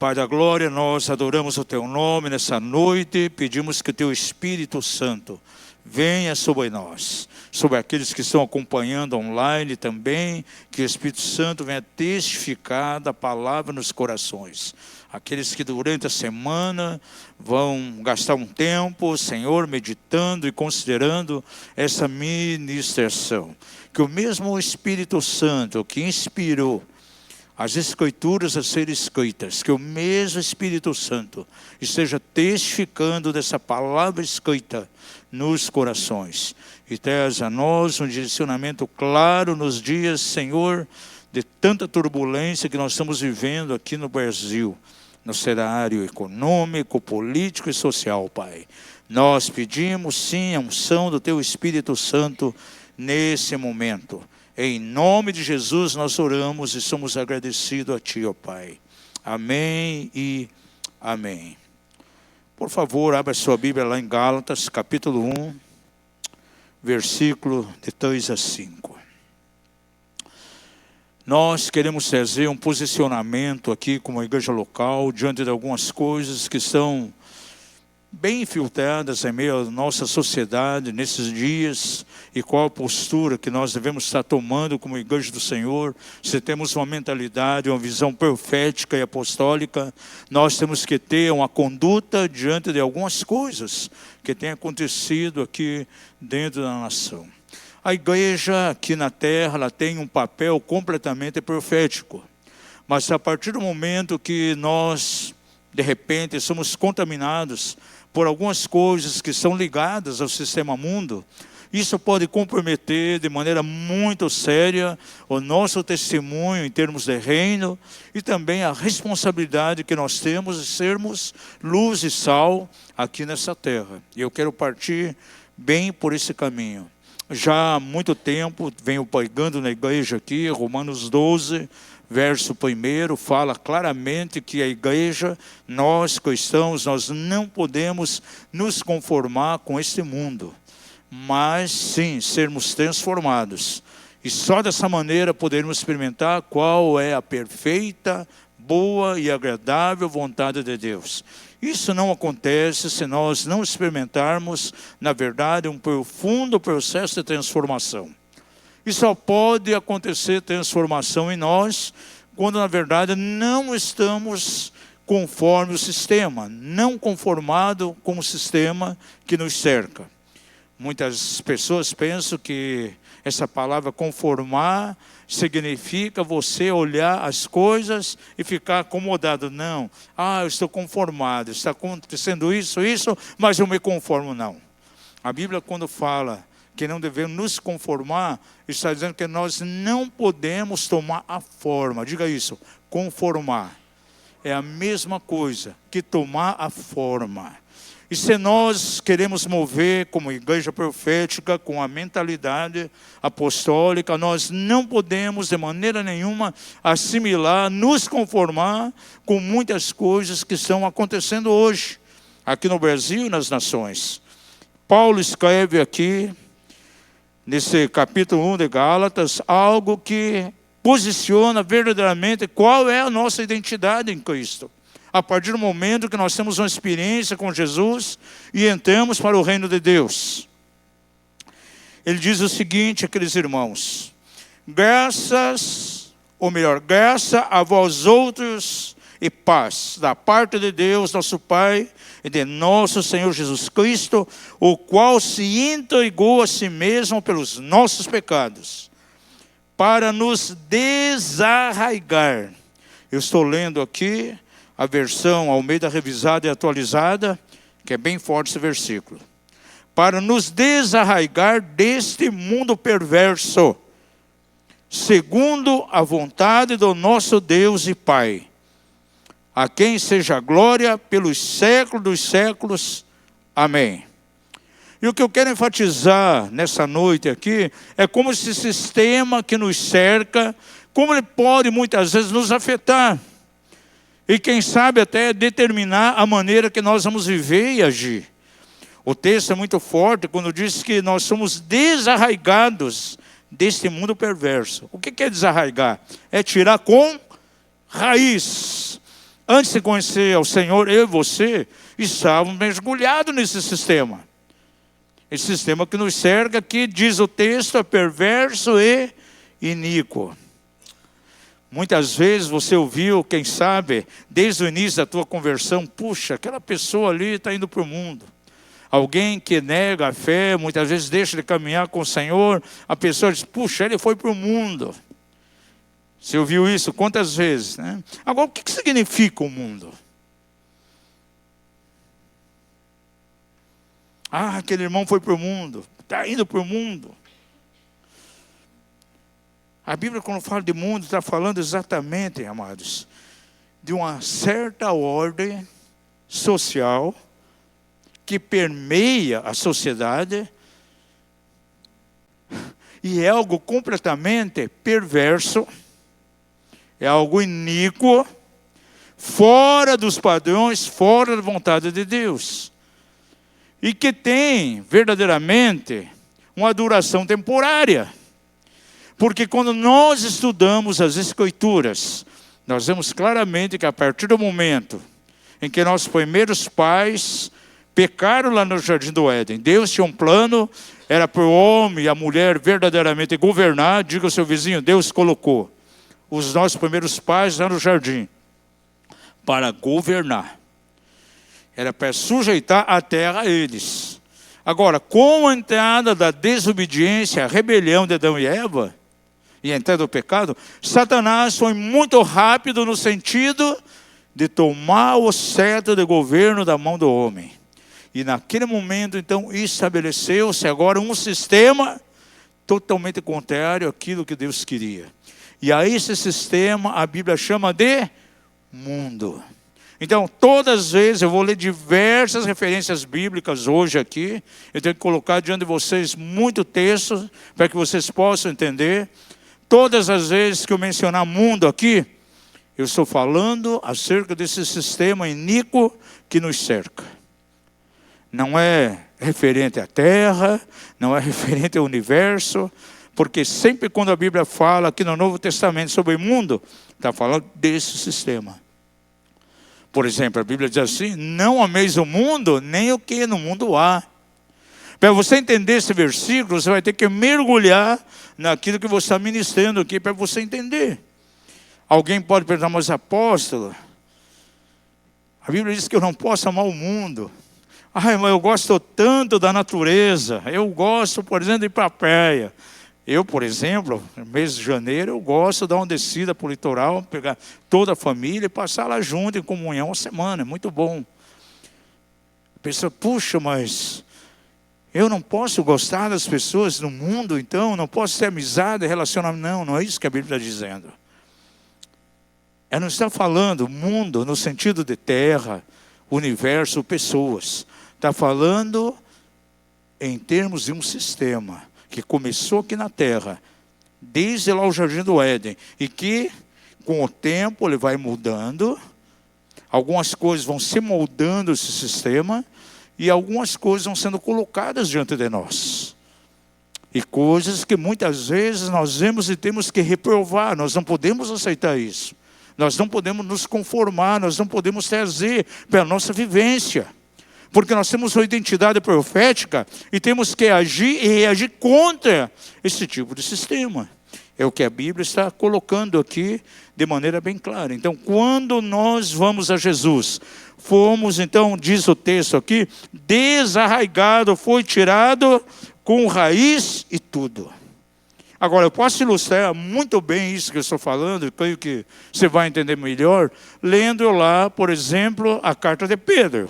Pai da glória, nós adoramos o Teu nome nessa noite, pedimos que o Teu Espírito Santo venha sobre nós, sobre aqueles que estão acompanhando online também, que o Espírito Santo venha testificar da palavra nos corações. Aqueles que durante a semana vão gastar um tempo, Senhor, meditando e considerando essa ministração. Que o mesmo Espírito Santo que inspirou as Escrituras a serem escritas, que o mesmo Espírito Santo esteja testificando dessa palavra escrita nos corações. E traz a nós um direcionamento claro nos dias, Senhor, de tanta turbulência que nós estamos vivendo aqui no Brasil, no cenário econômico, político e social, Pai. Nós pedimos, sim, a unção do Teu Espírito Santo nesse momento. Em nome de Jesus nós oramos e somos agradecidos a Ti, ó Pai. Amém e amém. Por favor, abra sua Bíblia lá em Gálatas, capítulo 1, versículo de 3 a 5. Nós queremos trazer um posicionamento aqui como igreja local, diante de algumas coisas que são bem infiltradas em meio à nossa sociedade nesses dias, e qual a postura que nós devemos estar tomando como igreja do Senhor. Se temos uma mentalidade, uma visão profética e apostólica, nós temos que ter uma conduta diante de algumas coisas que têm acontecido aqui dentro da nação. A igreja aqui na terra, ela tem um papel completamente profético, mas a partir do momento que nós, de repente, somos contaminados por algumas coisas que são ligadas ao sistema mundo, isso pode comprometer de maneira muito séria o nosso testemunho em termos de reino e também a responsabilidade que nós temos de sermos luz e sal aqui nessa terra. E eu quero partir bem por esse caminho. Já há muito tempo venho pregando na igreja aqui, Romanos 12, verso 1, fala claramente que a igreja, nós cristãos, nós não podemos nos conformar com este mundo, mas sim sermos transformados. E só dessa maneira podermos experimentar qual é a perfeita, boa e agradável vontade de Deus. Isso não acontece se nós não experimentarmos, na verdade, um profundo processo de transformação. E só pode acontecer transformação em nós quando, na verdade, não estamos conforme o sistema, não conformado com o sistema que nos cerca. Muitas pessoas pensam que essa palavra conformar significa você olhar as coisas e ficar acomodado. Não, eu estou conformado, está acontecendo isso, mas eu me conformo. Não. A Bíblia, quando fala que não devemos nos conformar, está dizendo que nós não podemos tomar a forma. Diga isso, conformar. É a mesma coisa que tomar a forma. E se nós queremos mover como igreja profética, com a mentalidade apostólica, nós não podemos de maneira nenhuma assimilar, nos conformar com muitas coisas que estão acontecendo hoje, aqui no Brasil e nas nações. Paulo escreve aqui, nesse capítulo 1 de Gálatas, algo que posiciona verdadeiramente qual é a nossa identidade em Cristo. A partir do momento que nós temos uma experiência com Jesus e entramos para o reino de Deus. Ele diz o seguinte, aqueles irmãos: graça a vós outros e paz, da parte de Deus, nosso Pai, e de nosso Senhor Jesus Cristo, o qual se entregou a si mesmo pelos nossos pecados, para nos desarraigar. Eu estou lendo aqui a versão Almeida revisada e atualizada, que é bem forte esse versículo. Para nos desarraigar deste mundo perverso, segundo a vontade do nosso Deus e Pai, a quem seja a glória pelos séculos dos séculos. Amém. E o que eu quero enfatizar nessa noite aqui é como esse sistema que nos cerca, como ele pode muitas vezes nos afetar. E quem sabe até determinar a maneira que nós vamos viver e agir. O texto é muito forte quando diz que nós somos desarraigados deste mundo perverso. O que é desarraigar? É tirar com raiz. Antes de conhecer ao Senhor, eu e você estávamos mergulhados nesse sistema. Esse sistema que nos cerca, que diz o texto, é perverso e iníquo. Muitas vezes você ouviu, quem sabe, desde o início da tua conversão, puxa, aquela pessoa ali está indo para o mundo. Alguém que nega a fé, muitas vezes deixa de caminhar com o Senhor, a pessoa diz, puxa, ele foi para o mundo. Você ouviu isso quantas vezes, né? Agora, o que significa o mundo? Ah, aquele irmão foi para o mundo, está indo para o mundo. A Bíblia, quando fala de mundo, está falando exatamente, amados, de uma certa ordem social que permeia a sociedade e é algo completamente perverso, é algo iníquo, fora dos padrões, fora da vontade de Deus. E que tem verdadeiramente uma duração temporária. Porque quando nós estudamos as Escrituras, nós vemos claramente que a partir do momento em que nossos primeiros pais pecaram lá no Jardim do Éden, Deus tinha um plano, era para o homem e a mulher verdadeiramente governar. Diga ao seu vizinho, Deus colocou os nossos primeiros pais lá no jardim para governar. Era para sujeitar a terra a eles. Agora, com a entrada da desobediência, a rebelião de Adão e Eva, e a entrada do pecado, Satanás foi muito rápido no sentido de tomar o cetro de governo da mão do homem. E naquele momento, então, estabeleceu-se agora um sistema totalmente contrário àquilo que Deus queria. E a esse sistema a Bíblia chama de mundo. Então, todas as vezes, eu vou ler diversas referências bíblicas hoje aqui. Eu tenho que colocar diante de vocês muito texto, para que vocês possam entender. Todas as vezes que eu mencionar mundo aqui, eu estou falando acerca desse sistema iníquo que nos cerca. Não é referente à terra, não é referente ao universo, porque sempre quando a Bíblia fala aqui no Novo Testamento sobre o mundo, está falando desse sistema. Por exemplo, a Bíblia diz assim, não ameis o mundo, nem o que no mundo há. Para você entender esse versículo, você vai ter que mergulhar naquilo que você está ministrando aqui, para você entender. Alguém pode perguntar, mas apóstolo, a Bíblia diz que eu não posso amar o mundo. Ai, mas eu gosto tanto da natureza. Eu gosto, por exemplo, de ir para a praia. Eu, por exemplo, no mês de janeiro, eu gosto de dar uma descida para o litoral, pegar toda a família e passar lá junto em comunhão uma semana. É muito bom. A pessoa, puxa, mas eu não posso gostar das pessoas no mundo, então? Não posso ter amizade, relacionamento? Não, não é isso que a Bíblia está dizendo. Ela não está falando mundo no sentido de terra, universo, pessoas. Está falando em termos de um sistema que começou aqui na terra, desde lá o Jardim do Éden, e que com o tempo ele vai mudando, algumas coisas vão se moldando esse sistema, e algumas coisas vão sendo colocadas diante de nós. E coisas que muitas vezes nós vemos e temos que reprovar, nós não podemos aceitar isso. Nós não podemos nos conformar, nós não podemos trazer para a nossa vivência. Porque nós temos uma identidade profética e temos que agir e reagir contra esse tipo de sistema. É o que a Bíblia está colocando aqui de maneira bem clara. Então, quando nós vamos a Jesus, fomos, então, diz o texto aqui, desarraigado, foi tirado com raiz e tudo. Agora, eu posso ilustrar muito bem isso que eu estou falando, eu creio que você vai entender melhor, lendo lá, por exemplo, a carta de Pedro.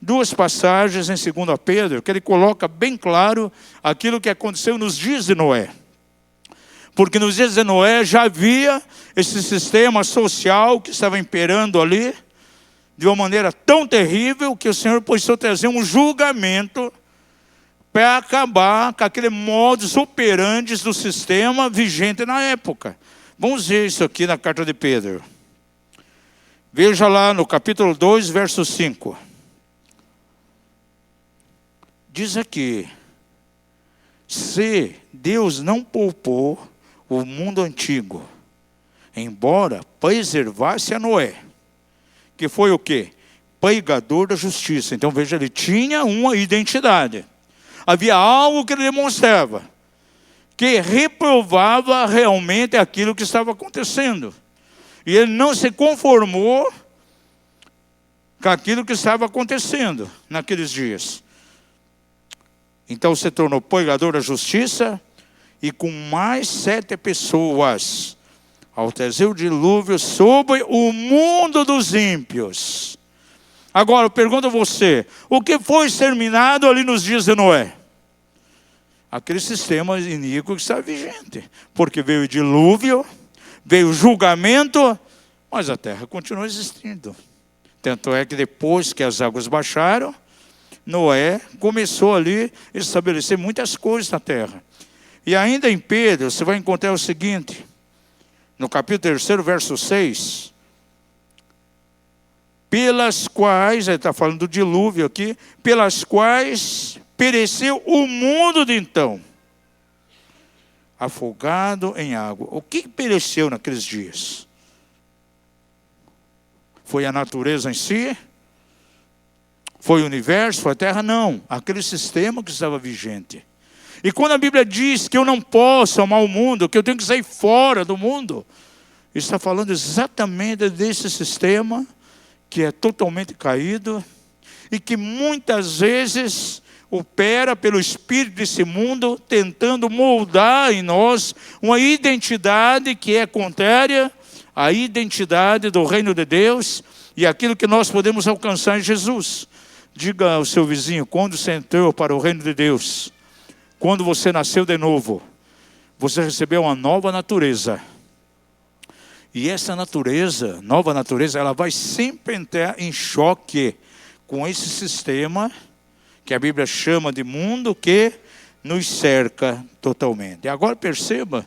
Duas passagens em 2 Pedro, que ele coloca bem claro aquilo que aconteceu nos dias de Noé. Porque nos dias de Noé já havia esse sistema social que estava imperando ali, de uma maneira tão terrível, que o Senhor precisou trazer um julgamento para acabar com aquele modus operandi do sistema vigente na época. Vamos ver isso aqui na carta de Pedro. Veja lá no capítulo 2, verso 5. Diz aqui, se Deus não poupou o mundo antigo, embora preservasse a Noé, que foi o quê? Pregador da justiça. Então veja, ele tinha uma identidade. Havia algo que ele demonstrava, que reprovava realmente aquilo que estava acontecendo. E ele não se conformou com aquilo que estava acontecendo naqueles dias. Então se tornou pregador da justiça, e com mais 7 pessoas, ao trazer o dilúvio sobre o mundo dos ímpios. Agora eu pergunto a você, o que foi exterminado ali nos dias de Noé? Aquele sistema iníquo que está vigente. Porque veio o dilúvio, veio o julgamento, mas a terra continua existindo. Tanto é que depois que as águas baixaram, Noé começou ali a estabelecer muitas coisas na terra. E ainda em Pedro, você vai encontrar o seguinte, no capítulo 3, verso 6, pelas quais, ele está falando do dilúvio aqui, pelas quais pereceu o mundo de então, afogado em água. O que pereceu naqueles dias? Foi a natureza em si? Foi o universo? Foi a terra? Não. Aquele sistema que estava vigente. E quando a Bíblia diz que eu não posso amar o mundo, que eu tenho que sair fora do mundo, está falando exatamente desse sistema que é totalmente caído e que muitas vezes opera pelo espírito desse mundo, tentando moldar em nós uma identidade que é contrária à identidade do reino de Deus e aquilo que nós podemos alcançar em Jesus. Diga ao seu vizinho, quando você entrou para o reino de Deus, quando você nasceu de novo, você recebeu uma nova natureza. E essa natureza, nova natureza, ela vai sempre entrar em choque com esse sistema que a Bíblia chama de mundo, que nos cerca totalmente. E agora perceba,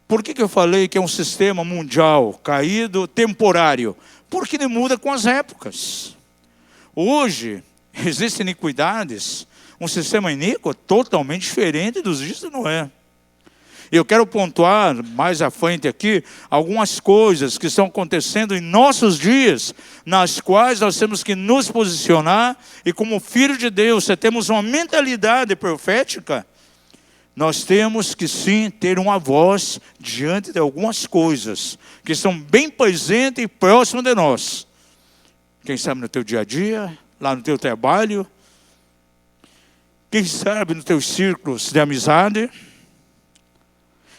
por que eu falei que é um sistema mundial, caído, temporário? Porque ele muda com as épocas. Hoje, existem iniquidades, um sistema iníquo totalmente diferente dos dias de Noé. Eu quero pontuar mais à frente aqui algumas coisas que estão acontecendo em nossos dias, nas quais nós temos que nos posicionar, e como filho de Deus, se temos uma mentalidade profética, nós temos que sim ter uma voz diante de algumas coisas que estão bem presentes e próximas de nós. Quem sabe no teu dia a dia, lá no teu trabalho, quem sabe nos teus círculos de amizade.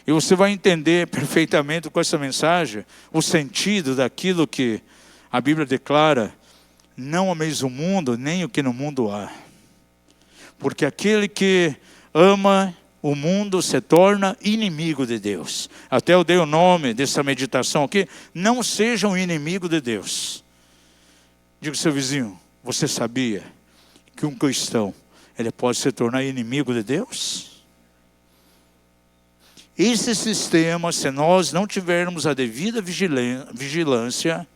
E você vai entender perfeitamente com essa mensagem o sentido daquilo que a Bíblia declara: não ameis o mundo, nem o que no mundo há. Porque aquele que ama o mundo se torna inimigo de Deus. Até eu dei o nome dessa meditação aqui: não seja um inimigo de Deus. Diga ao seu vizinho, você sabia que um cristão, ele pode se tornar inimigo de Deus? Esse sistema, se nós não tivermos a devida vigilância,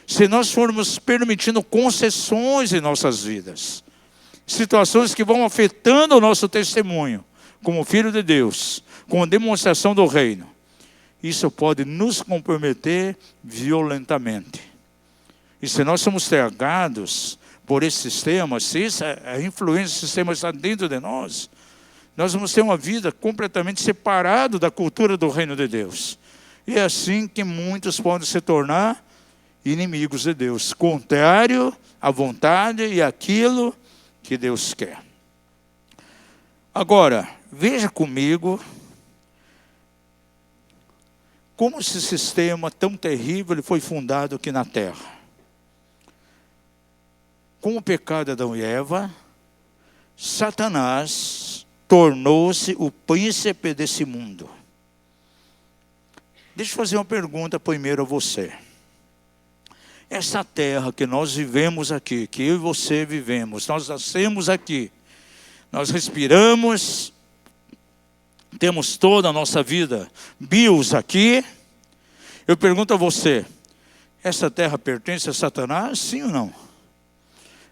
se nós formos permitindo concessões em nossas vidas, situações que vão afetando o nosso testemunho, como filho de Deus, com a demonstração do reino, isso pode nos comprometer violentamente. E se nós somos tragados por esse sistema, se a influência do sistema está dentro de nós vamos ter uma vida completamente separada da cultura do reino de Deus. E é assim que muitos podem se tornar inimigos de Deus, contrário à vontade e àquilo que Deus quer. Agora, veja comigo como esse sistema tão terrível ele foi fundado aqui na terra. Com o pecado de Adão e Eva, Satanás tornou-se o príncipe desse mundo. Deixa eu fazer uma pergunta primeiro a você. Essa terra que nós vivemos aqui, que eu e você vivemos, nós nascemos aqui, nós respiramos, temos toda a nossa vida bios aqui. Eu pergunto a você, essa terra pertence a Satanás, sim ou não?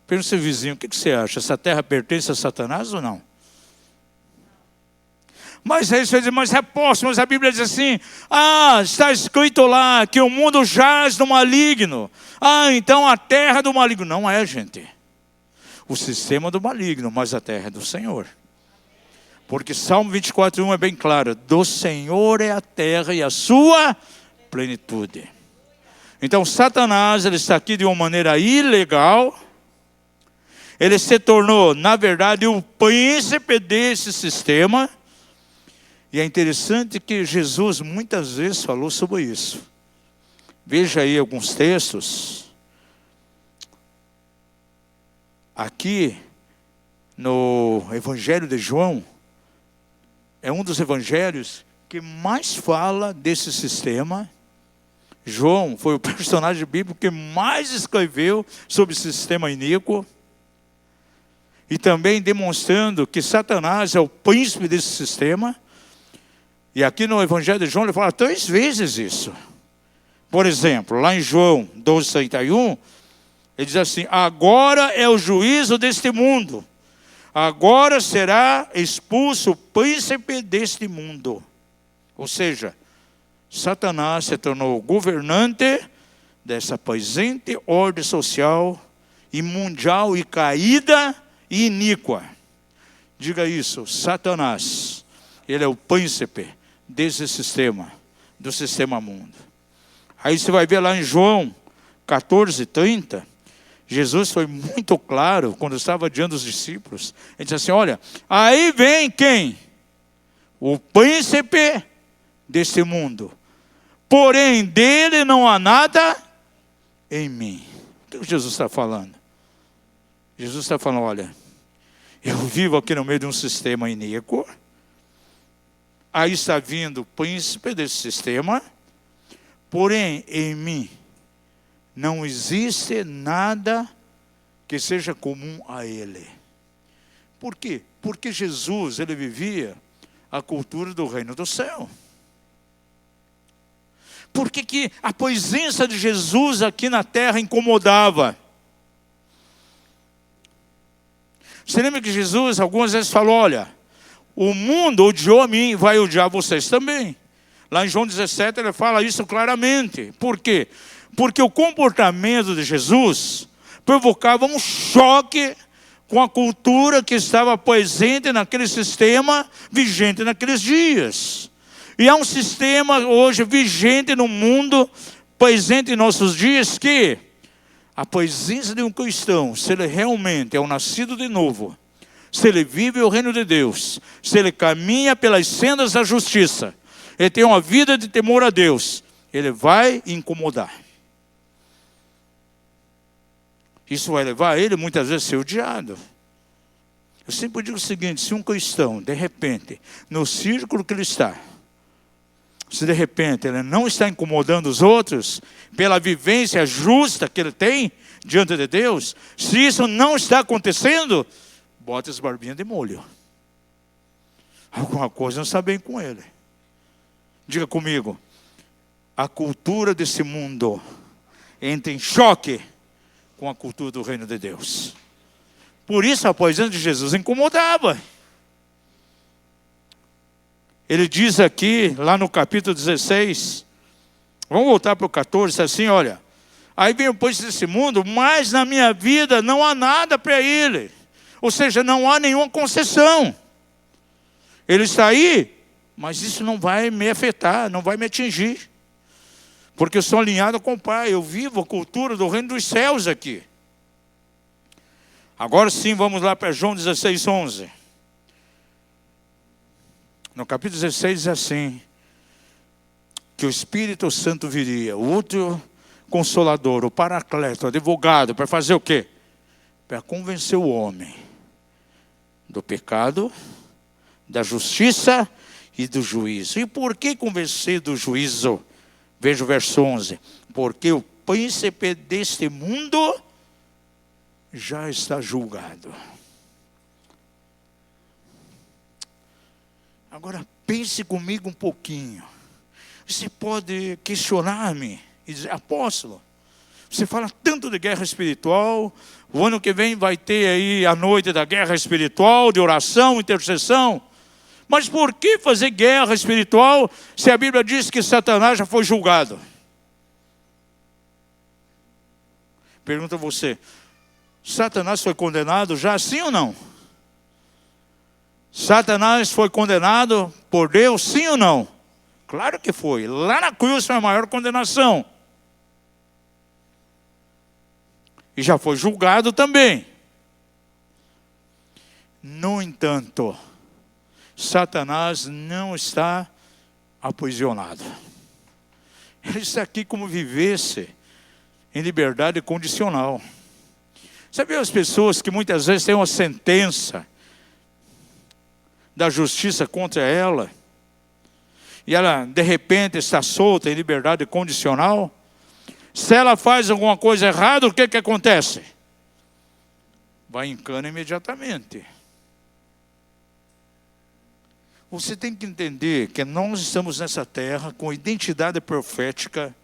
Pergunta ao seu vizinho, o que você acha? Essa terra pertence a Satanás ou não? Mas aí você diz, mas apóstolo, mas a Bíblia diz assim, está escrito lá que o mundo jaz do maligno. Então a terra do maligno. Não é, gente. O sistema do maligno, mas a terra é do Senhor. Porque Salmo 24:1 é bem claro, do Senhor é a terra e a sua plenitude. Então Satanás, ele está aqui de uma maneira ilegal. Ele se tornou, na verdade, o príncipe desse sistema. E é interessante que Jesus muitas vezes falou sobre isso. Veja aí alguns textos. Aqui, no Evangelho de João, é um dos evangelhos que mais fala desse sistema. João foi o personagem bíblico que mais escreveu sobre esse sistema iníquo. E também demonstrando que Satanás é o príncipe desse sistema. E aqui no Evangelho de João ele fala 3 vezes isso. Por exemplo, lá em João 12:31, ele diz assim, agora é o juízo deste mundo. Agora será expulso o príncipe deste mundo. Ou seja, Satanás se tornou governante dessa presente ordem social e mundial e caída e iníqua. Diga isso, Satanás, ele é o príncipe desse sistema, do sistema mundo. Aí você vai ver lá em João 14:30, Jesus foi muito claro quando estava diante dos discípulos. Ele disse assim, olha, aí vem quem? O príncipe desse mundo. Porém, dele não há nada em mim. O que Jesus está falando? Jesus está falando, olha, eu vivo aqui no meio de um sistema iníquo. Aí está vindo o príncipe desse sistema. Porém, em mim não existe nada que seja comum a ele. Por quê? Porque Jesus, ele vivia a cultura do reino do céu. Por que a presença de Jesus aqui na terra incomodava? Você lembra que Jesus algumas vezes falou, olha, o mundo odiou a mim, vai odiar vocês também. Lá em João 17 ele fala isso claramente. Por quê? Porque o comportamento de Jesus provocava um choque com a cultura que estava presente naquele sistema vigente naqueles dias. E há um sistema hoje vigente no mundo, presente em nossos dias, que a presença de um cristão, se ele realmente é um nascido de novo, se ele vive o reino de Deus, se ele caminha pelas sendas da justiça, ele tem uma vida de temor a Deus, ele vai incomodar. Isso vai levar ele muitas vezes a ser odiado. Eu sempre digo o seguinte, se um cristão, de repente, no círculo que ele está, se de repente ele não está incomodando os outros, pela vivência justa que ele tem diante de Deus, se isso não está acontecendo, bota as barbinhas de molho. Alguma coisa não está bem com ele. Diga comigo, a cultura desse mundo entra em choque com a cultura do reino de Deus. Por isso a presença de Jesus incomodava. Ele diz aqui, lá no capítulo 16, vamos voltar para o 14, assim, olha, aí vem o príncipe desse mundo, mas na minha vida não há nada para ele. Ou seja, não há nenhuma concessão. Ele está aí, mas isso não vai me afetar, não vai me atingir. Porque eu sou alinhado com o Pai, eu vivo a cultura do reino dos céus aqui. Agora sim, vamos lá para João 16:11. No capítulo 16 diz assim, que o Espírito Santo viria, o outro consolador, o paracleto, o advogado, para fazer o quê? Para convencer o homem do pecado, da justiça e do juízo. E por que convencer do juízo? Veja o verso 11. Porque o príncipe deste mundo já está julgado. Agora pense comigo um pouquinho. Você pode questionar-me e dizer, apóstolo, você fala tanto de guerra espiritual, o ano que vem vai ter aí a noite da guerra espiritual, de oração, intercessão. Mas por que fazer guerra espiritual se a Bíblia diz que Satanás já foi julgado? Pergunta a você, Satanás foi condenado já, sim ou não? Satanás foi condenado por Deus, sim ou não? Claro que foi. Lá na cruz foi a maior condenação. E já foi julgado também. No entanto, Satanás não está aprisionado. Ele está aqui como vivesse em liberdade condicional. Sabe as pessoas que muitas vezes têm uma sentença da justiça contra ela, e ela de repente está solta em liberdade condicional? Se ela faz alguma coisa errada, o que acontece? Vai em cana imediatamente. Você tem que entender que nós estamos nessa terra com identidade profética,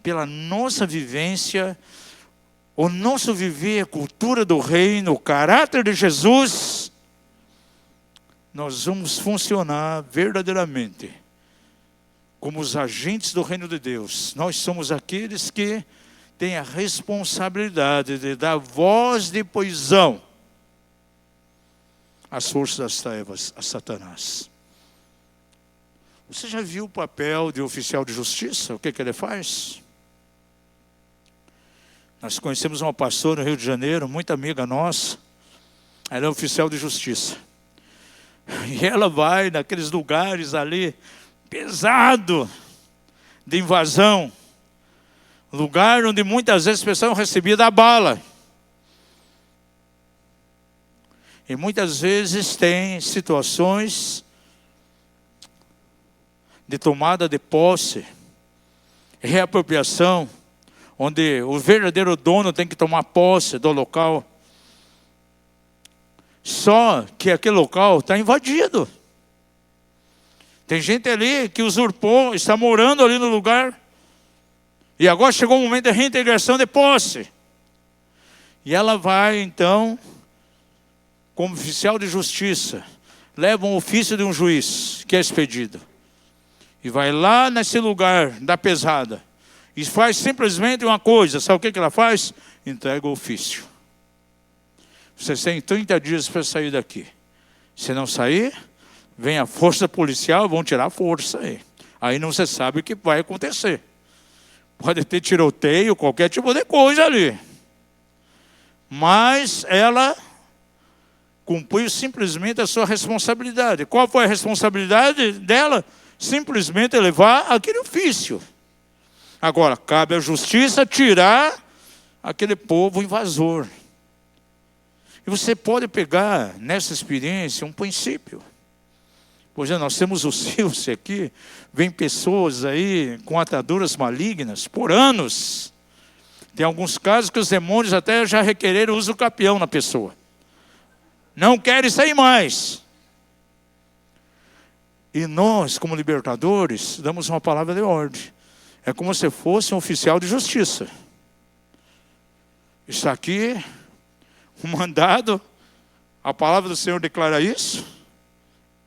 pela nossa vivência, o nosso viver, a cultura do reino, o caráter de Jesus, nós vamos funcionar verdadeiramente como os agentes do reino de Deus. Nós somos aqueles que têm a responsabilidade de dar voz de prisão às forças das trevas, a Satanás. Você já viu o papel de oficial de justiça? O que ele faz? Nós conhecemos uma pastora no Rio de Janeiro, muito amiga nossa. Ela é oficial de justiça. E ela vai naqueles lugares ali, pesado, de invasão. Lugar onde muitas vezes as pessoas são recebidas a bala. E muitas vezes tem situações de tomada de posse, reapropriação, onde o verdadeiro dono tem que tomar posse do local. Só que aquele local está invadido. Tem gente ali que usurpou, está morando ali no lugar. E agora chegou o momento de reintegração de posse. E ela vai então, como oficial de justiça, leva um ofício de um juiz que é expedido. E vai lá nesse lugar da pesada. E faz simplesmente uma coisa. Sabe o que ela faz? Entrega o ofício. Vocês têm 30 dias para sair daqui. Se não sair, vem a força policial, vão tirar a força aí. Aí não se sabe o que vai acontecer. Pode ter tiroteio, qualquer tipo de coisa ali. Mas ela cumpriu simplesmente a sua responsabilidade. Qual foi a responsabilidade dela? Simplesmente levar aquele ofício. Agora, cabe à justiça tirar aquele povo invasor. E você pode pegar nessa experiência um princípio. Pois é, nós temos o Silce aqui, vem pessoas aí com ataduras malignas por anos. Tem alguns casos que os demônios até já requereram o uso do capião na pessoa. Não querem sair mais. E nós, como libertadores, damos uma palavra de ordem. É como se fosse um oficial de justiça. Está aqui um mandado, a palavra do Senhor declara isso,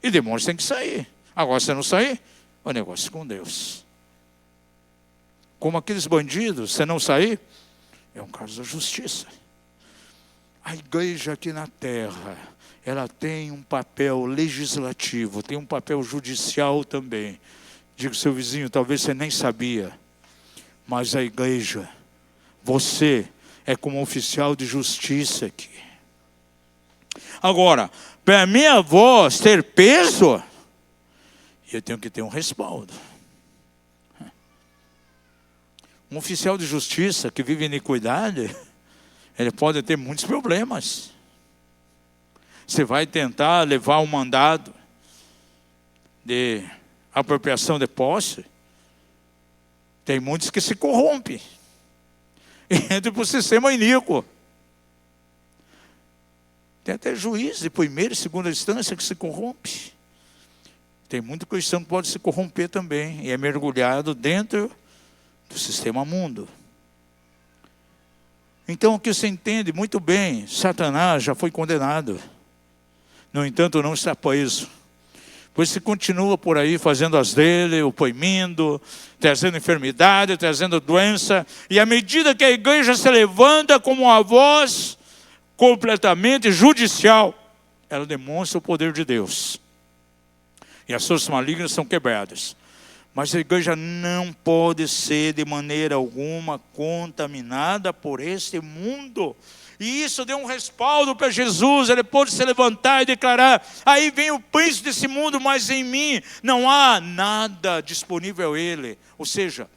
e demônios têm que sair. Agora, se não sair, o negócio é com Deus. Como aqueles bandidos, se não sair, é um caso da justiça. A igreja aqui na terra, ela tem um papel legislativo, tem um papel judicial também. Diga ao seu vizinho, talvez você nem sabia, mas a igreja, você é como oficial de justiça aqui. Agora, para a minha voz ter peso, eu tenho que ter um respaldo. Um oficial de justiça que vive em iniquidade, ele pode ter muitos problemas. Você vai tentar levar um mandado de apropriação de posse, tem muitos que se corrompem e entram para o sistema iníquo. Tem até juiz de primeira e segunda instância que se corrompe. Tem muito cristão que pode se corromper também e é mergulhado dentro do sistema mundo. Então o que você entende muito bem, Satanás já foi condenado. No entanto, não está preso. Pois se continua por aí fazendo as dele, oprimindo, trazendo enfermidade, trazendo doença. E à medida que a igreja se levanta como uma voz completamente judicial, ela demonstra o poder de Deus. E as forças malignas são quebradas. Mas a igreja não pode ser de maneira alguma contaminada por este mundo. E isso deu um respaldo para Jesus. Ele pôde se levantar e declarar: aí vem o príncipe desse mundo, mas em mim não há nada disponível a ele. Ou seja,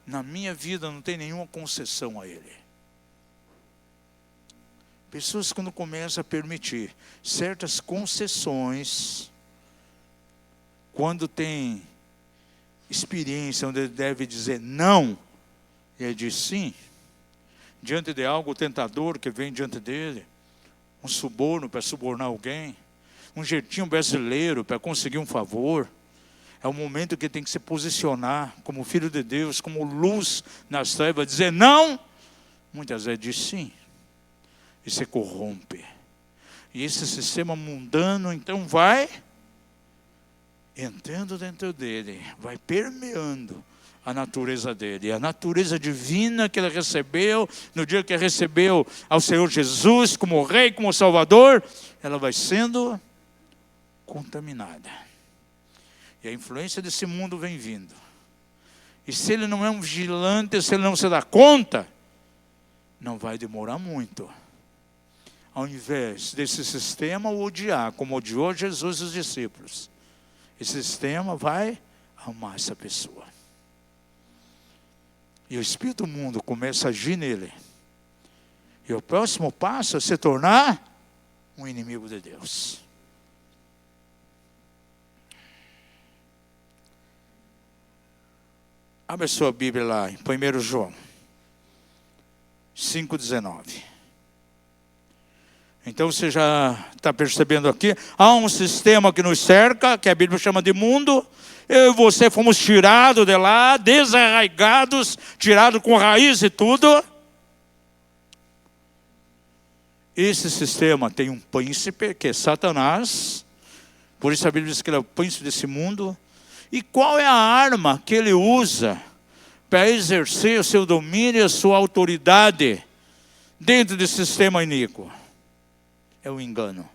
na minha vida não tem nenhuma concessão a ele. Pessoas quando começam a permitir certas concessões, quando tem experiência onde ele deve dizer não, e ele diz sim, diante de algo tentador que vem diante dele, um suborno para subornar alguém, um jeitinho brasileiro para conseguir um favor, é o momento que tem que se posicionar como filho de Deus, como luz nas trevas, dizer não, muitas vezes diz sim, e se corrompe. E esse sistema mundano então vai entrando dentro dele, vai permeando a natureza dele. E a natureza divina que ele recebeu, no dia que recebeu ao Senhor Jesus como Rei, como Salvador, ela vai sendo contaminada. E a influência desse mundo vem vindo. E se ele não é um vigilante, se ele não se dá conta, não vai demorar muito. Ao invés desse sistema o odiar, como odiou Jesus e os discípulos, esse sistema vai amar essa pessoa. E o espírito do mundo começa a agir nele. E o próximo passo é se tornar um inimigo de Deus. Abre a sua Bíblia lá em 1 João 5,19. Então você já está percebendo aqui, há um sistema que nos cerca, que a Bíblia chama de mundo. Eu e você fomos tirados de lá, desarraigados, tirados com raiz e tudo. Esse sistema tem um príncipe, que é Satanás. Por isso a Bíblia diz que ele é o príncipe desse mundo. E qual é a arma que ele usa para exercer o seu domínio e a sua autoridade dentro desse sistema iníquo? É o engano.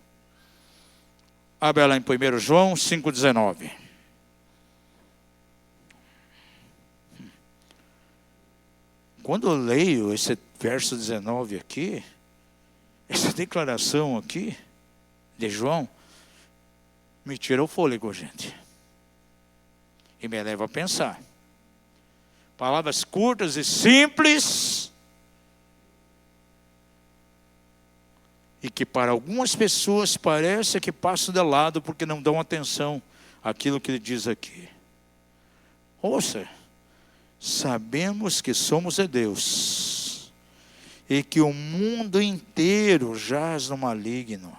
Abre lá em 1 João 5,19. Quando eu leio esse verso 19 aqui, essa declaração aqui de João, me tira o fôlego, gente. E me leva a pensar. Palavras curtas e simples, e que para algumas pessoas parece que passam de lado porque não dão atenção àquilo que ele diz aqui. Ouça, sabemos que somos de Deus e que o mundo inteiro jaz no maligno.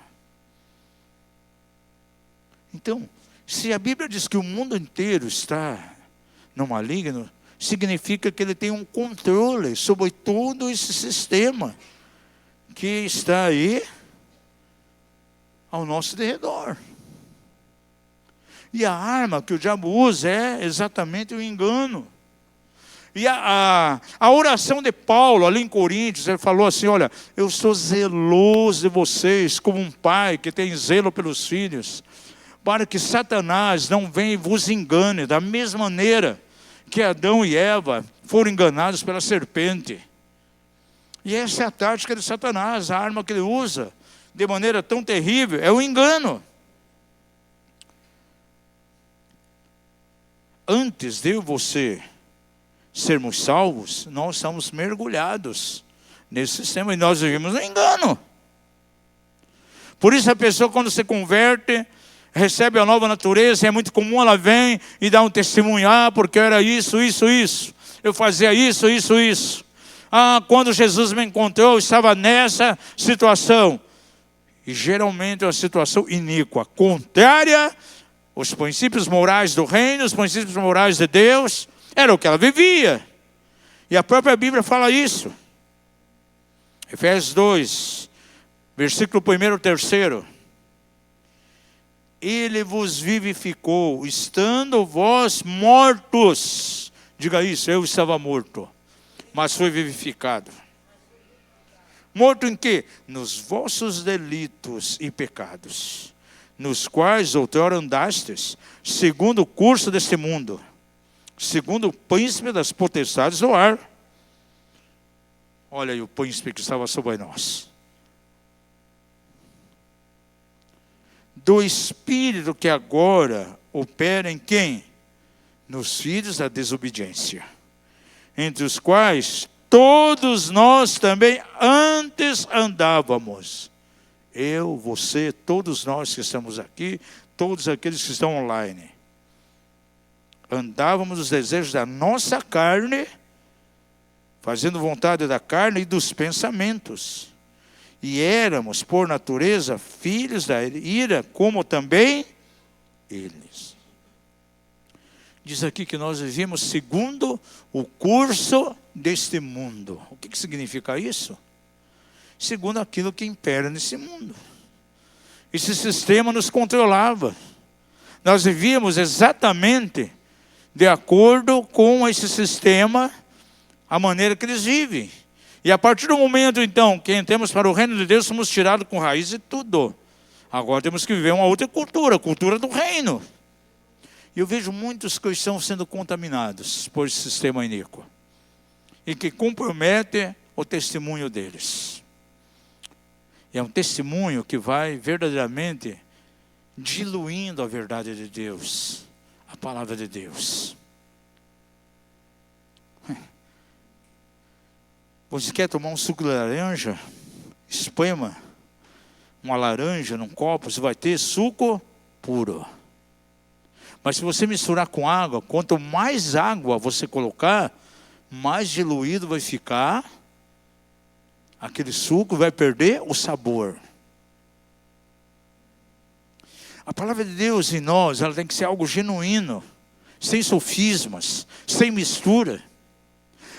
Então, se a Bíblia diz que o mundo inteiro está no maligno, significa que ele tem um controle sobre todo esse sistema que está aí ao nosso redor. E a arma que o diabo usa é exatamente o engano. E a oração de Paulo ali em Coríntios, ele falou assim: olha, eu sou zeloso de vocês como um pai que tem zelo pelos filhos, para que Satanás não venha e vos engane, da mesma maneira que Adão e Eva foram enganados pela serpente. E essa é a tática de Satanás, a arma que ele usa de maneira tão terrível, é o engano. Antes de eu e você sermos salvos, nós estamos mergulhados nesse sistema e nós vivemos no engano. Por isso a pessoa, quando se converte, recebe a nova natureza, é muito comum, ela vem e dá um testemunho: porque eu era isso, eu fazia isso. Quando Jesus me encontrou, eu estava nessa situação. E geralmente é uma situação iníqua, contrária aos princípios morais do reino, os princípios morais de Deus. Era o que ela vivia. E a própria Bíblia fala isso. Efésios 2, versículo 1 e 3. Ele vos vivificou, estando vós mortos. Diga isso, eu estava morto, mas fui vivificado. Morto em quê? Nos vossos delitos e pecados, nos quais outrora andastes, segundo o curso deste mundo, segundo o príncipe das potestades do ar. Olha aí o príncipe que estava sobre nós. Do Espírito que agora opera em quem? Nos filhos da desobediência, entre os quais todos nós também antes andávamos. Eu, você, todos nós que estamos aqui, todos aqueles que estão online. Andávamos nos desejos da nossa carne, fazendo vontade da carne e dos pensamentos. E éramos, por natureza, filhos da ira, como também eles. Diz aqui que nós vivemos segundo o curso deste mundo. O que significa isso? Segundo aquilo que impera nesse mundo. Esse sistema nos controlava. Nós vivíamos exatamente de acordo com esse sistema, a maneira que eles vivem. E a partir do momento, então, que entramos para o reino de Deus, somos tirados com raiz de tudo. Agora temos que viver uma outra cultura, a cultura do reino. E eu vejo muitos cristãos sendo contaminados por esse sistema iníquo, e que compromete o testemunho deles. E é um testemunho que vai verdadeiramente diluindo a verdade de Deus, a palavra de Deus. Você quer tomar um suco de laranja? Esprema uma laranja num copo, você vai ter suco puro. Mas se você misturar com água, quanto mais água você colocar, mais diluído vai ficar. Aquele suco vai perder o sabor. A palavra de Deus em nós, ela tem que ser algo genuíno, sem sofismas, sem mistura.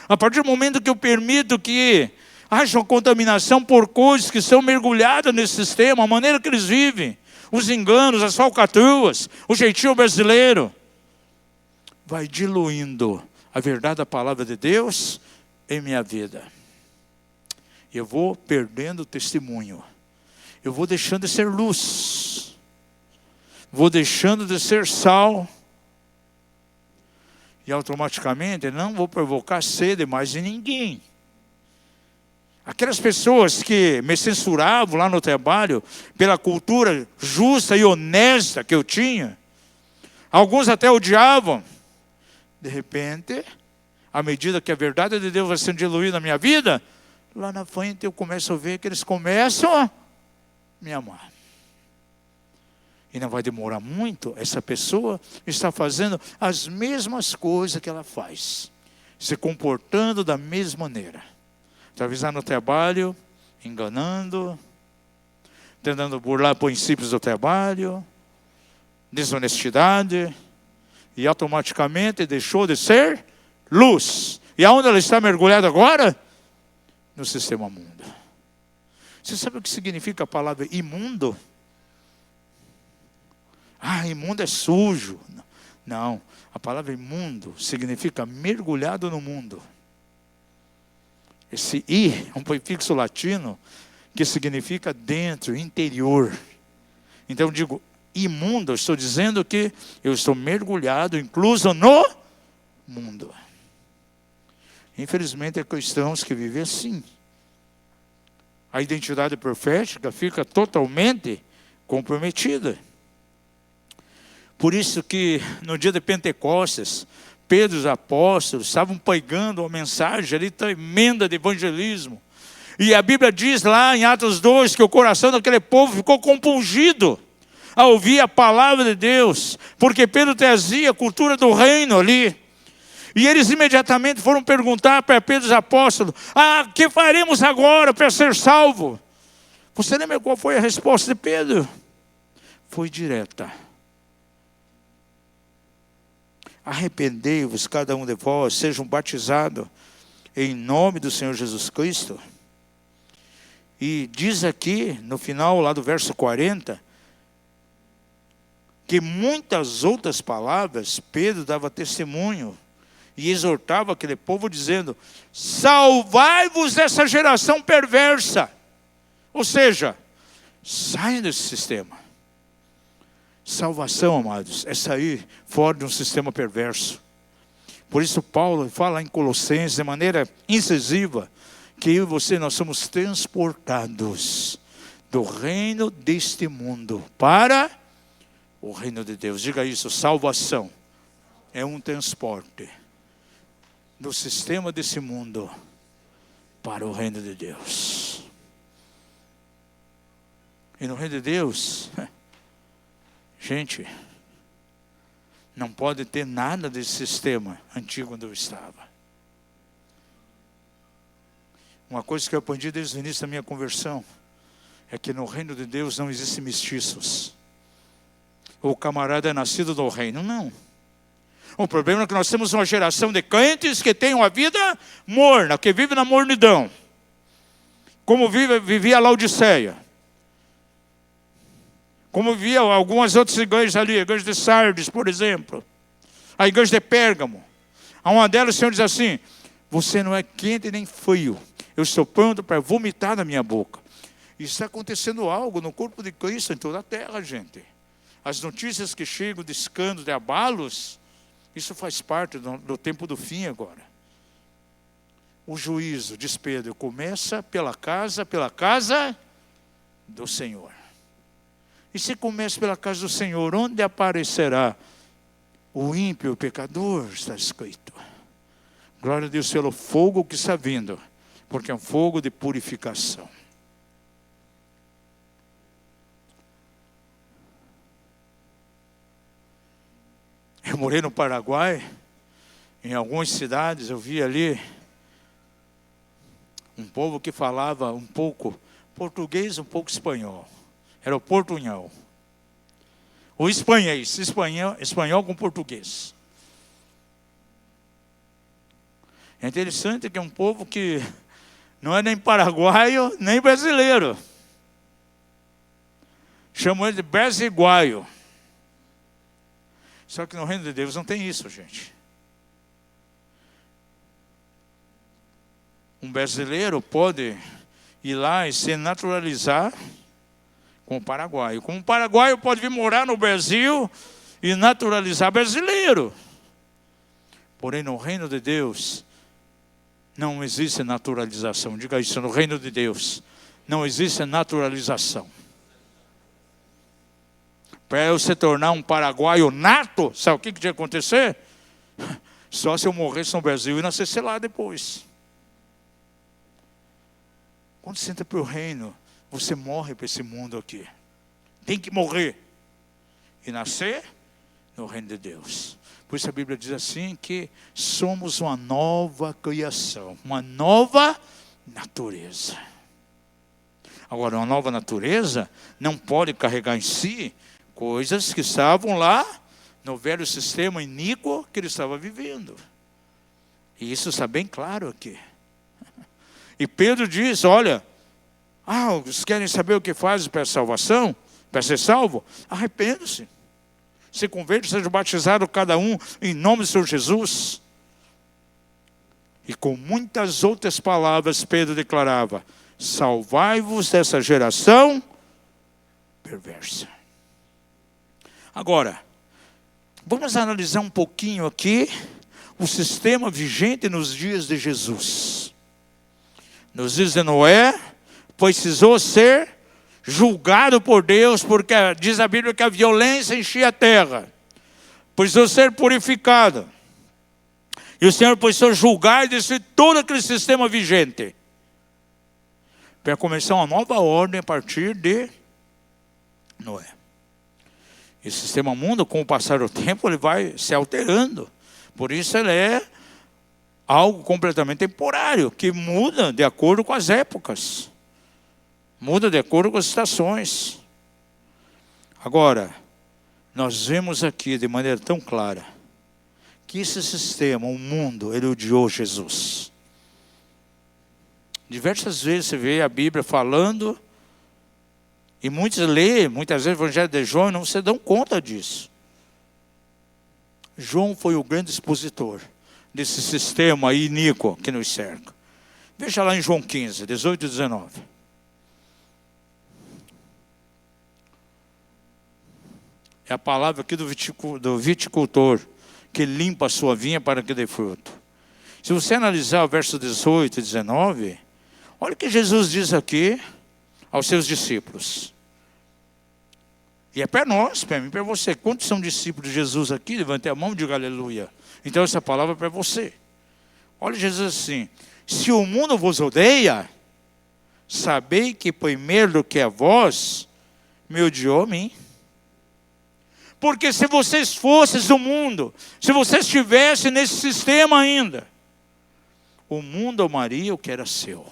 A partir do momento que eu permito que haja uma contaminação por coisas que são mergulhadas nesse sistema, a maneira que eles vivem, os enganos, as falcatruas, o jeitinho brasileiro, vai diluindo a verdade da palavra de Deus em minha vida. Eu vou perdendo o testemunho. Eu vou deixando de ser luz. Vou deixando de ser sal. E automaticamente não vou provocar sede mais de ninguém. Aquelas pessoas que me censuravam lá no trabalho pela cultura justa e honesta que eu tinha, alguns até odiavam. De repente, à medida que a verdade de Deus vai sendo diluída na minha vida, lá na frente eu começo a ver que eles começam a me amar. E não vai demorar muito, essa pessoa está fazendo as mesmas coisas que ela faz, se comportando da mesma maneira. Talvez lá no trabalho, enganando, tentando burlar princípios do trabalho, desonestidade, e automaticamente deixou de ser luz. E aonde ela está mergulhada agora? No sistema mundo. Você sabe o que significa a palavra imundo? Ah, imundo é sujo. Não, a palavra imundo significa mergulhado no mundo. Esse I é um prefixo latino que significa dentro, interior. Então eu digo imundo, eu estou dizendo que eu estou mergulhado, incluso no mundo. Infelizmente há cristãos que vivem assim. A identidade profética fica totalmente comprometida. Por isso que no dia de Pentecostes, Pedro e os apóstolos estavam pregando uma mensagem ali tremenda de evangelismo. E a Bíblia diz lá em Atos 2 que o coração daquele povo ficou compungido a ouvir a palavra de Deus, porque Pedro trazia a cultura do reino ali. E eles imediatamente foram perguntar para Pedro e os apóstolos: que faremos agora para ser salvo? Você lembra qual foi a resposta de Pedro? Foi direta. Arrependei-vos cada um de vós, sejam batizados em nome do Senhor Jesus Cristo. E diz aqui, no final lá do verso 40, que muitas outras palavras Pedro dava testemunho e exortava aquele povo dizendo: salvai-vos dessa geração perversa. Ou seja, saiam desse sistema. Salvação, amados, é sair fora de um sistema perverso. Por isso Paulo fala em Colossenses de maneira incisiva que eu e você, nós somos transportados do reino deste mundo para o reino de Deus. Diga isso: salvação é um transporte do sistema desse mundo para o reino de Deus. E no reino de Deus, gente, não pode ter nada desse sistema antigo onde eu estava. Uma coisa que eu aprendi desde o início da minha conversão é que no reino de Deus não existem mestiços. O camarada é nascido do reino, não. O problema é que nós temos uma geração de crentes que tem uma vida morna, que vive na mornidão. Como vivia a Laodiceia. Como vivia algumas outras igrejas ali, a igreja de Sardes, por exemplo. A igreja de Pérgamo. A uma delas o Senhor diz assim: você não é quente nem frio. Eu estou pronto para vomitar na minha boca. E está acontecendo algo no corpo de Cristo em toda a terra, gente. As notícias que chegam de escândalos, de abalos, isso faz parte do tempo do fim agora. O juízo, diz Pedro, começa pela casa do Senhor. E se começa pela casa do Senhor, onde aparecerá o ímpio, o pecador? Está escrito. Glória a Deus pelo fogo que está vindo, porque é um fogo de purificação. Eu morei no Paraguai, em algumas cidades, eu vi ali um povo que falava um pouco português, um pouco espanhol. Era o portunhol. O espanhol com português. É interessante que é um povo que não é nem paraguaio, nem brasileiro. Chamam ele de brasiguaio. Só que no reino de Deus não tem isso, gente. Um brasileiro pode ir lá e se naturalizar com o paraguaio. Como um paraguaio pode vir morar no Brasil e naturalizar brasileiro. Porém, no reino de Deus não existe naturalização. Diga isso: no reino de Deus não existe naturalização. Para eu se tornar um paraguaio nato, sabe o que tinha que acontecer? Só se eu morresse no Brasil e nascesse lá depois. Quando você entra para o reino, você morre para esse mundo aqui. Tem que morrer e nascer no reino de Deus. Por isso a Bíblia diz assim que somos uma nova criação, uma nova natureza. Agora, uma nova natureza não pode carregar em si coisas que estavam lá no velho sistema iníquo que ele estava vivendo. E isso está bem claro aqui. E Pedro diz: olha, vocês querem saber o que fazem para a salvação? Para ser salvo? Arrependa-se. Se converte, seja batizado cada um em nome do Senhor Jesus. E com muitas outras palavras Pedro declarava: salvai-vos dessa geração perversa. Agora, vamos analisar um pouquinho aqui o sistema vigente nos dias de Jesus. Nos dias de Noé, precisou ser julgado por Deus, porque diz a Bíblia que a violência enchia a terra. Precisou ser purificado. E o Senhor precisou julgar e destruir todo aquele sistema vigente, para começar uma nova ordem a partir de Noé. E o sistema mundo, com o passar do tempo, ele vai se alterando. Por isso ele é algo completamente temporário, que muda de acordo com as épocas. Muda de acordo com as estações. Agora, nós vemos aqui de maneira tão clara que esse sistema, o mundo, ele odiou Jesus. Diversas vezes você vê a Bíblia falando E muitos lêem, muitas vezes, o Evangelho de João e não se dão conta disso. João foi o grande expositor desse sistema iníquo que nos cerca. Veja lá em João 15, 18 e 19. É a palavra aqui do viticultor, que limpa a sua vinha para que dê fruto. Se você analisar o verso 18 e 19, olha o que Jesus diz aqui aos seus discípulos. E é para nós, para mim, para você. Quantos são discípulos de Jesus aqui? Levante a mão e diga aleluia. Então essa palavra é para você. Olha Jesus assim: se o mundo vos odeia, sabei que primeiro do que a vós, me odiou a mim. Porque se vocês fossem do mundo, se vocês estivessem nesse sistema ainda, o mundo amaria o que era seu.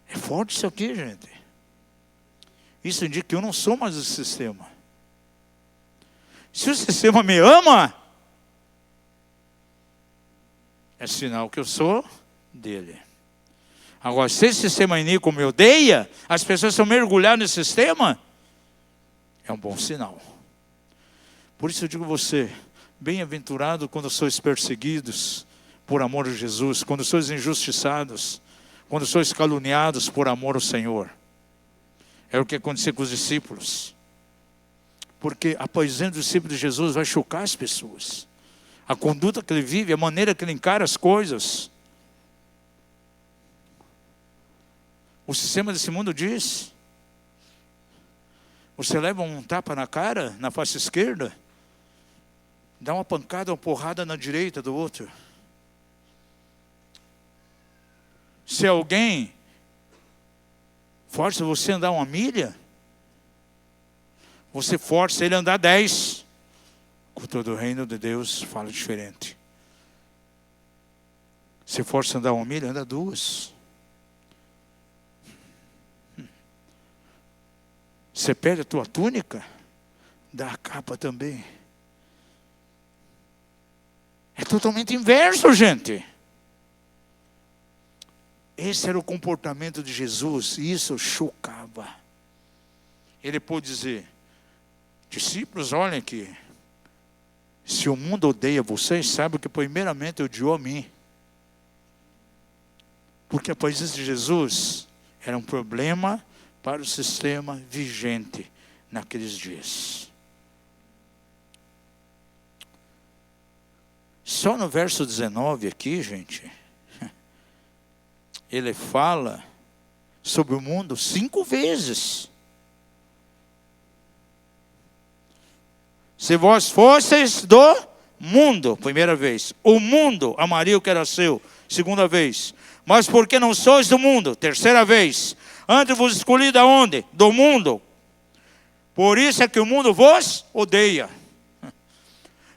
É forte isso aqui, gente. Isso indica que eu não sou mais o sistema. Se o sistema me ama, é sinal que eu sou dele. Agora, se esse sistema iníquo me odeia, as pessoas estão mergulhadas nesse sistema, é um bom sinal. Por isso eu digo a você, bem-aventurado quando sois perseguidos por amor de Jesus, quando sois injustiçados, quando sois caluniados por amor ao Senhor. É o que aconteceu com os discípulos. Porque a paisagem do discípulo de Jesus vai chocar as pessoas. A conduta que ele vive, a maneira que ele encara as coisas. O sistema desse mundo diz: você leva um tapa na cara, na face esquerda, dá uma pancada, uma porrada na direita do outro. Se alguém força você a andar 1 milha, você força ele a andar 10. Com todo o reino de Deus fala diferente. Se força a andar 1 milha, anda 2. Você pede a tua túnica, dá a capa também. É totalmente inverso, gente. Esse era o comportamento de Jesus, e isso chocava. Ele pôde dizer: discípulos, olhem aqui, se o mundo odeia vocês, sabe que primeiramente odiou a mim. Porque a presença de Jesus era um problema para o sistema vigente naqueles dias. Só no verso 19 aqui, gente, ele fala sobre o mundo 5 vezes. Se vós fosseis do mundo, primeira vez, o mundo amaria o que era seu, segunda vez. Mas porque não sois do mundo, terceira vez. Antes vos escolhi da onde? Do mundo. Por isso é que o mundo vos odeia.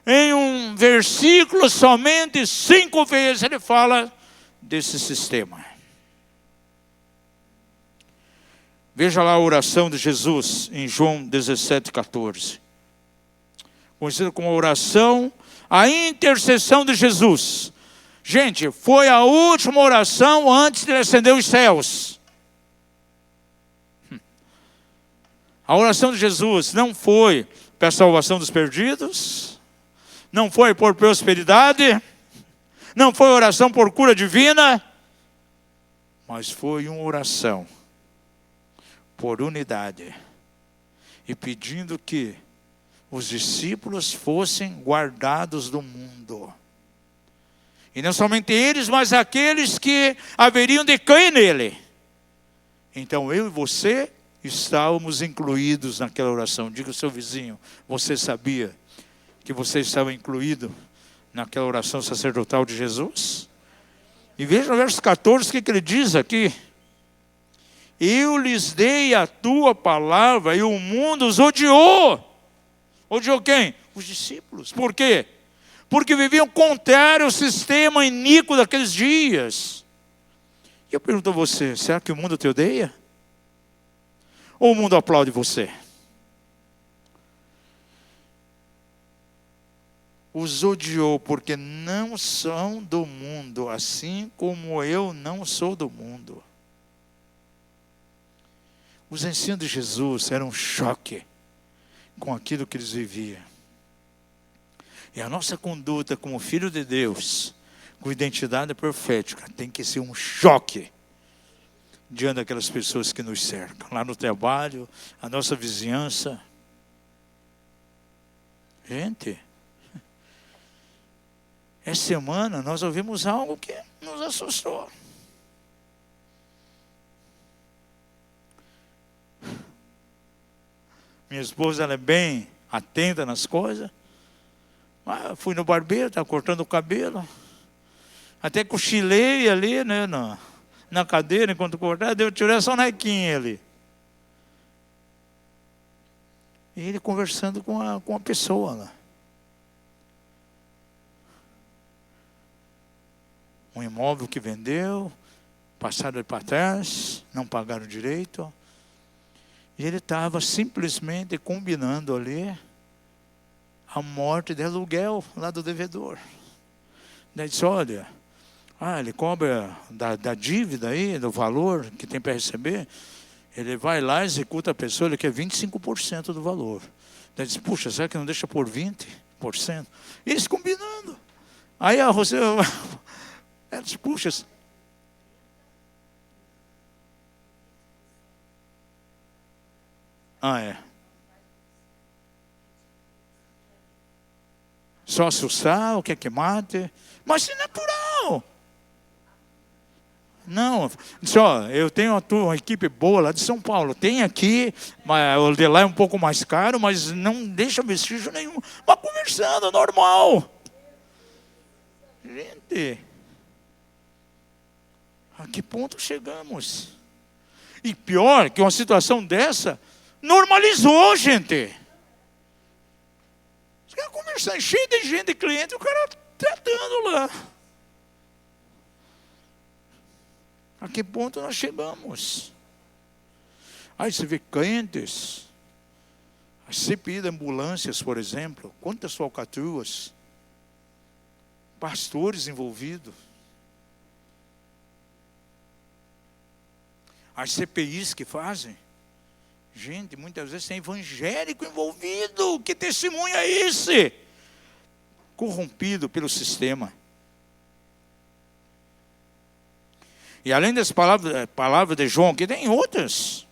Em um versículo, somente 5 vezes ele fala desse sistema. Veja lá a oração de Jesus em João 17,14. Conhecida como a oração, a intercessão de Jesus. Gente, foi a última oração antes de ele ascender os céus. A oração de Jesus não foi para a salvação dos perdidos, não foi por prosperidade, não foi oração por cura divina, mas foi uma oração por unidade e pedindo que os discípulos fossem guardados do mundo. E não somente eles, mas aqueles que haveriam de crer nele. Então eu e você estávamos incluídos naquela oração. Diga ao seu vizinho: você sabia que você estava incluído naquela oração sacerdotal de Jesus? E veja no verso 14 o que ele diz aqui: eu lhes dei a tua palavra e o mundo os odiou. Odiou quem? Os discípulos. Por quê? Porque viviam contrário ao sistema iníquo daqueles dias. E eu pergunto a você: será que o mundo te odeia? Ou o mundo aplaude você? Os odiou porque não são do mundo, assim como eu não sou do mundo. Os ensinos de Jesus eram um choque com aquilo que eles viviam. E a nossa conduta como filho de Deus, com identidade profética, tem que ser um choque diante daquelas pessoas que nos cercam. Lá no trabalho, a nossa vizinhança. Gente, essa semana nós ouvimos algo que nos assustou. Minha esposa, ela é bem atenta nas coisas. Fui no barbeiro, estava cortando o cabelo. Até cochilei ali, né, na cadeira, enquanto cortava, deu tirar essa sonequinha ali. E ele conversando com a pessoa lá. Um imóvel que vendeu, passaram para trás, não pagaram direito. E ele estava simplesmente combinando ali a morte de aluguel lá do devedor. Daí disse, olha, ele cobra da dívida aí, do valor que tem para receber, ele vai lá, executa a pessoa, ele quer 25% do valor. Daí disse, puxa, será que não deixa por 20%? E eles combinando. Aí a Rosê, ela disse, puxa, só assustar, o que é que mate? Mas isso é natural. Não, só eu tenho uma equipe boa lá de São Paulo. Tem aqui, mas o de lá é um pouco mais caro, mas não deixa vestígio nenhum. Mas conversando, normal. Gente, a que ponto chegamos? E pior, que uma situação dessa normalizou, gente. Os caras conversando, cheio de gente, de cliente, o cara tratando lá. A que ponto nós chegamos? Aí você vê crentes, a CPI de ambulâncias, por exemplo, quantas falcatruas, pastores envolvidos. As CPIs que fazem, gente, muitas vezes tem evangélico envolvido. Que testemunho é esse? Corrompido pelo sistema. E além das palavras de João, que tem outras.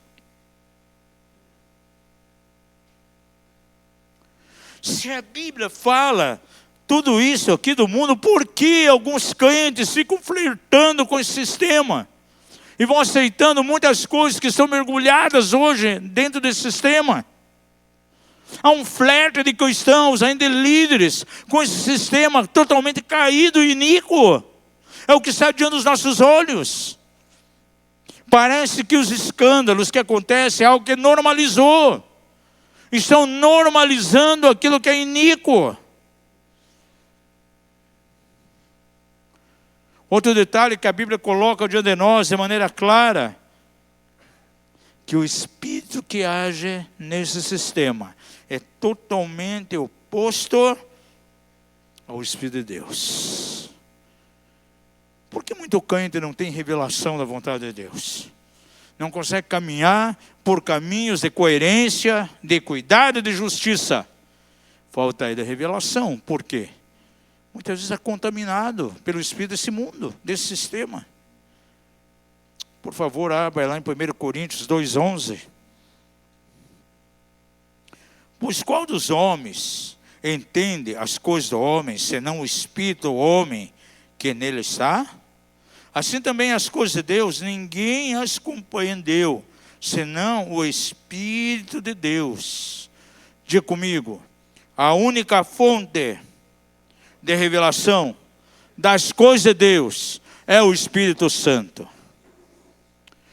Se a Bíblia fala tudo isso aqui do mundo, por que alguns crentes ficam flertando com esse sistema? E vão aceitando muitas coisas que estão mergulhadas hoje dentro desse sistema. Há um flerte de cristãos, ainda líderes, com esse sistema totalmente caído e iníquo. É o que está diante dos nossos olhos. Parece que os escândalos que acontecem é algo que normalizou. Estão normalizando aquilo que é iníquo. Outro detalhe que a Bíblia coloca diante de nós de maneira clara, que o espírito que age nesse sistema é totalmente oposto ao Espírito de Deus. Por que muito crente não tem revelação da vontade de Deus? Não consegue caminhar por caminhos de coerência, de cuidado e de justiça. Falta aí da revelação. Por quê? Muitas vezes é contaminado pelo espírito desse mundo, desse sistema. Por favor, abra lá em 1 Coríntios 2,11. Pois qual dos homens entende as coisas do homem, senão o espírito do homem que nele está? Assim também as coisas de Deus, ninguém as compreendeu, senão o Espírito de Deus. Diga comigo, a única fonte de revelação das coisas de Deus é o Espírito Santo.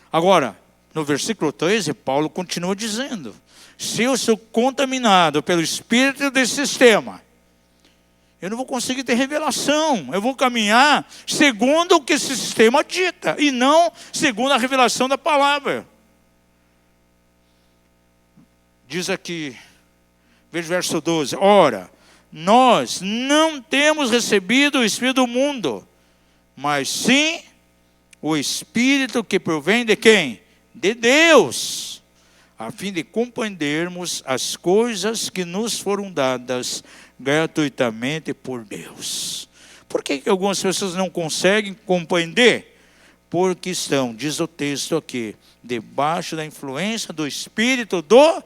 Agora, no versículo 13, Paulo continua dizendo, se eu sou contaminado pelo espírito desse sistema, eu não vou conseguir ter revelação. Eu vou caminhar segundo o que esse sistema dita, e não segundo a revelação da palavra. Diz aqui, veja o verso 12. Ora, nós não temos recebido o Espírito do mundo, mas sim o Espírito que provém de quem? De Deus. a fim de compreendermos as coisas que nos foram dadas gratuitamente por Deus. Por que algumas pessoas não conseguem compreender? Porque estão, diz o texto aqui, debaixo da influência do espírito do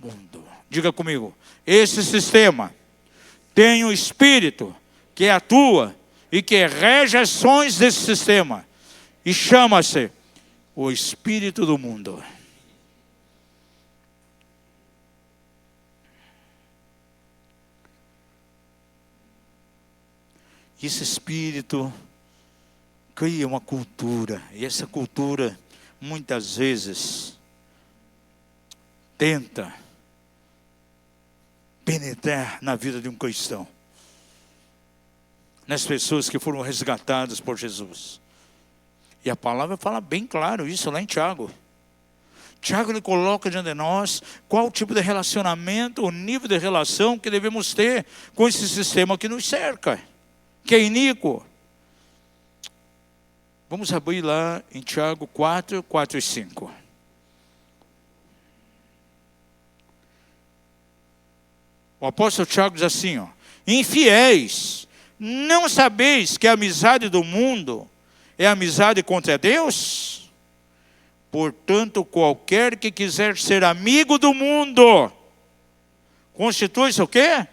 mundo. Diga comigo, esse sistema tem um espírito que atua e que rege as ações desse sistema. E chama-se o espírito do mundo. Esse espírito cria uma cultura. E essa cultura, muitas vezes, tenta penetrar na vida de um cristão. Nas pessoas que foram resgatadas por Jesus. E a palavra fala bem claro isso lá em Tiago. Tiago, ele coloca diante de nós qual o tipo de relacionamento, o nível de relação que devemos ter com esse sistema que nos cerca, que é iníquo. Vamos abrir lá em Tiago 4, 4 e 5. O apóstolo Tiago diz assim, ó: infiéis, não sabeis que a amizade do mundo é amizade contra Deus? Portanto, qualquer que quiser ser amigo do mundo, constitui-se o quê?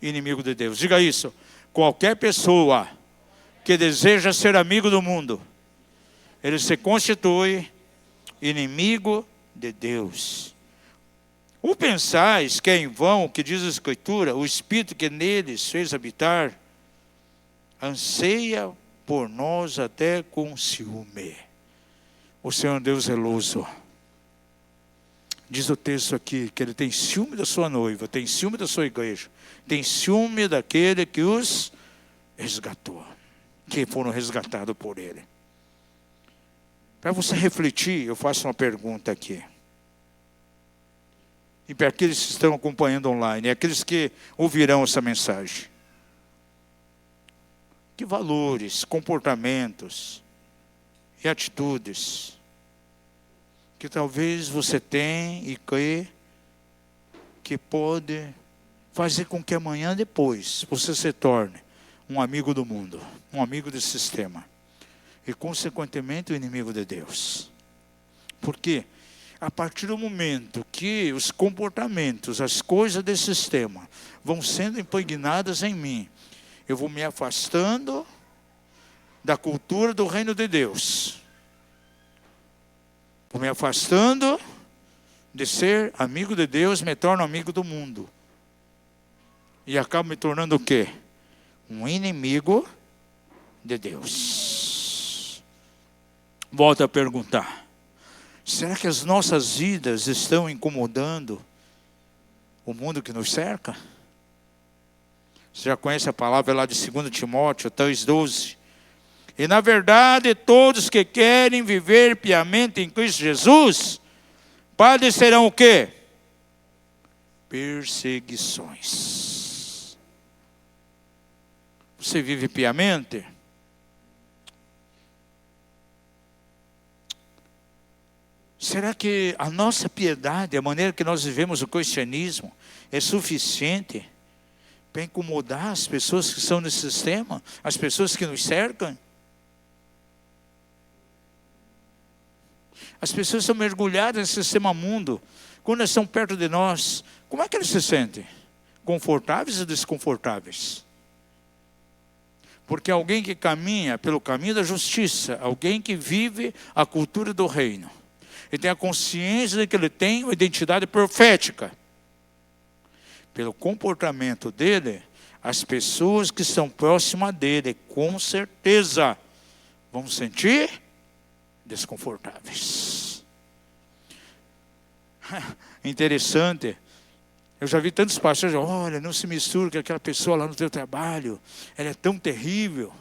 Inimigo de Deus. Diga isso. Qualquer pessoa que deseja ser amigo do mundo, ele se constitui inimigo de Deus. Ou pensais que é em vão o que diz a Escritura, o Espírito que neles fez habitar, anseia por nós até com ciúme. O Senhor Deus zeloso. Diz o texto aqui que ele tem ciúme da sua noiva, tem ciúme da sua igreja, tem ciúme daquele que os resgatou, que foram resgatados por ele. Para você refletir, eu faço uma pergunta aqui. E para aqueles que estão acompanhando online, e aqueles que ouvirão essa mensagem. Que valores, comportamentos e atitudes que talvez você tenha e crê que pode fazer com que amanhã depois você se torne um amigo do mundo, um amigo desse sistema e consequentemente o inimigo de Deus. Por quê? A partir do momento que os comportamentos, as coisas desse sistema vão sendo impregnadas em mim, eu vou me afastando da cultura do reino de Deus. Vou me afastando de ser amigo de Deus, me torno amigo do mundo. E acabo me tornando o quê? Um inimigo de Deus. Volto a perguntar. Será que as nossas vidas estão incomodando o mundo que nos cerca? Você já conhece a palavra lá de 2 Timóteo 3,12? E na verdade, todos que querem viver piamente em Cristo Jesus, padecerão o quê? Perseguições. Você vive piamente? Será que a nossa piedade, a maneira que nós vivemos o cristianismo, é suficiente para incomodar as pessoas que estão nesse sistema, as pessoas que nos cercam? As pessoas são mergulhadas nesse sistema mundo. Quando elas estão perto de nós, como é que eles se sentem? Confortáveis ou desconfortáveis? Porque alguém que caminha pelo caminho da justiça, alguém que vive a cultura do reino, ele tem a consciência de que ele tem uma identidade profética. Pelo comportamento dele, as pessoas que estão próximas dele, com certeza, vão se sentir desconfortáveis. Interessante. Eu já vi tantos pastores, olha, não se misture com aquela pessoa lá no teu trabalho. Ela é tão terrível.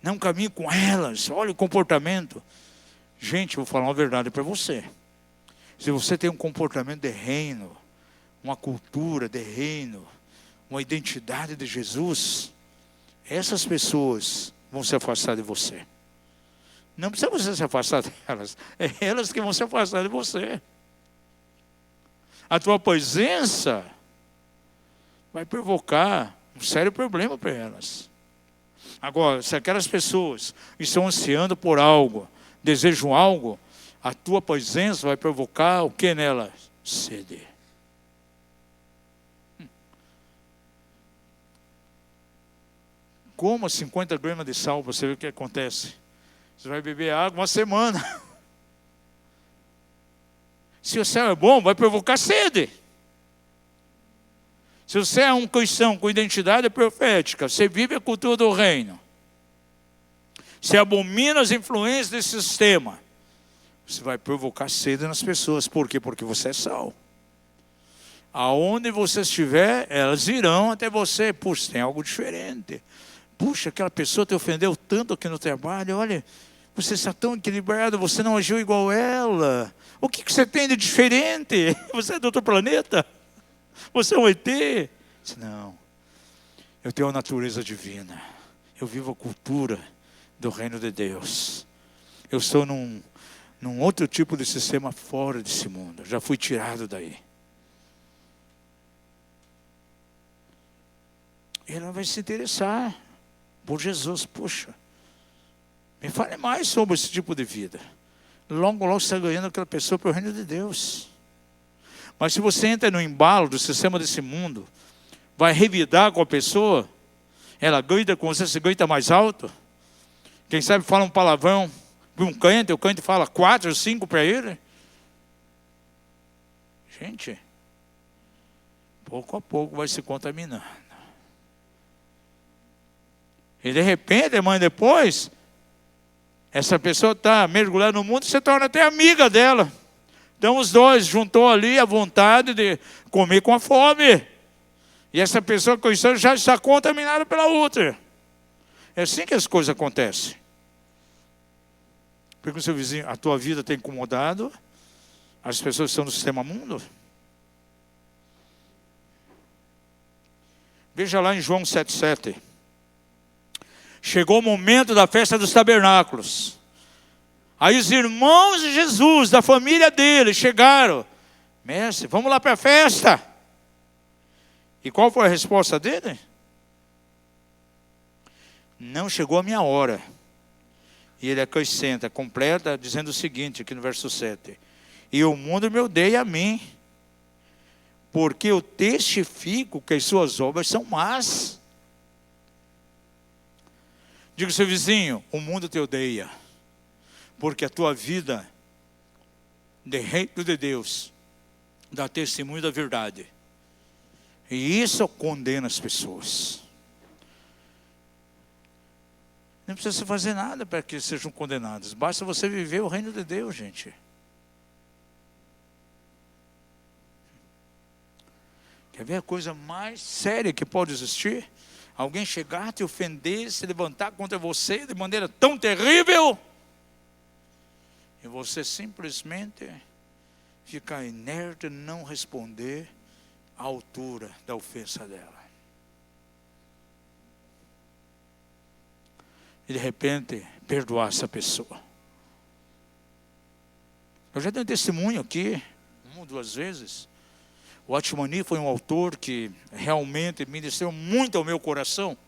Não caminhe com elas. Olha o comportamento. Gente, eu vou falar uma verdade para você. Se você tem um comportamento de reino, uma cultura de reino, uma identidade de Jesus, essas pessoas vão se afastar de você. Não precisa você se afastar delas. É elas que vão se afastar de você. A tua presença vai provocar um sério problema para elas. Agora, se aquelas pessoas estão ansiando por algo, desejam algo, a tua presença vai provocar o que nelas? Sede. Coma 50 gramas de sal para você ver o que acontece. Você vai beber água uma semana. Se o céu é bom, vai provocar sede. Se você é um cristão com identidade profética, você vive a cultura do reino, você abomina as influências desse sistema, você vai provocar sede nas pessoas. Por quê? Porque você é sal. Aonde você estiver, elas irão até você. Puxa, tem algo diferente. Puxa, aquela pessoa te ofendeu tanto aqui no trabalho. Olha, você está tão equilibrado, você não agiu igual ela. O que você tem de diferente? Você é do outro planeta? Você é um ET? Não, eu tenho a natureza divina. Eu vivo a cultura do reino de Deus. Eu estou num outro tipo de sistema fora desse mundo. Já fui tirado daí. Ela vai se interessar por Jesus. Puxa, me fale mais sobre esse tipo de vida. Logo, logo você está ganhando aquela pessoa para o reino de Deus. Mas se você entra no embalo do sistema desse mundo, vai revidar com a pessoa, ela grita com você, se grita mais alto. Quem sabe fala um palavrão para um crente, o crente fala 4 ou 5 para ele. Gente, pouco a pouco vai se contaminando. E de repente, irmã, depois, essa pessoa está mergulhada no mundo, você torna até amiga dela. Então os dois juntou ali a vontade de comer com a fome. E essa pessoa cristã já está contaminada pela outra. É assim que as coisas acontecem. Pergunta ao seu vizinho, a tua vida tem incomodado as pessoas que estão no sistema mundo? Veja lá em João 7,7. Chegou o momento da festa dos tabernáculos. Aí os irmãos de Jesus, da família dele, chegaram. Mestre, vamos lá para a festa. E qual foi a resposta dele? Não chegou a minha hora. E ele acrescenta, completa, dizendo o seguinte, aqui no verso 7. E o mundo me odeia a mim, porque eu testifico que as suas obras são más. Diga ao seu vizinho, o mundo te odeia, porque a tua vida de reino de Deus dá testemunho da verdade. E isso condena as pessoas. Não precisa fazer nada para que sejam condenados. Basta você viver o reino de Deus, gente. Quer ver a coisa mais séria que pode existir? Alguém chegar, te ofender, se levantar contra você de maneira tão terrível, e você simplesmente ficar inerte e não responder à altura da ofensa dela. E de repente, perdoar essa pessoa. Eu já dei um testemunho aqui, 1 ou 2 vezes. O Atmani foi um autor que realmente ministrou muito ao meu coração.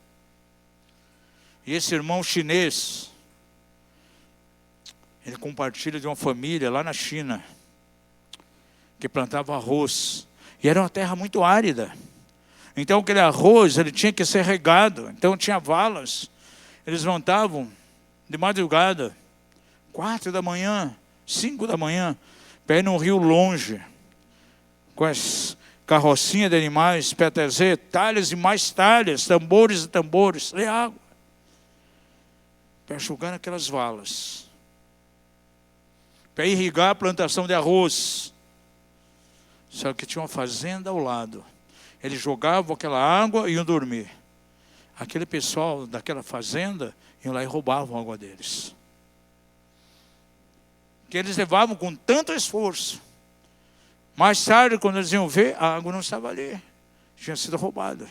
E esse irmão chinês, ele compartilha de uma família lá na China, que plantava arroz. E era uma terra muito árida. Então aquele arroz, ele tinha que ser regado. Então tinha valas. Eles levantavam de madrugada, 4 da manhã, 5 da manhã, para ir num rio longe, com as carrocinhas de animais, para trazer talhas e mais talhas, tambores e tambores, de água, para enxugar aquelas valas, para irrigar a plantação de arroz. Só que tinha uma fazenda ao lado. Eles jogavam aquela água e iam dormir. Aquele pessoal daquela fazenda iam lá e roubavam a água deles. Que eles levavam com tanto esforço. Mais tarde, quando eles iam ver, a água não estava ali. Tinha sido roubada.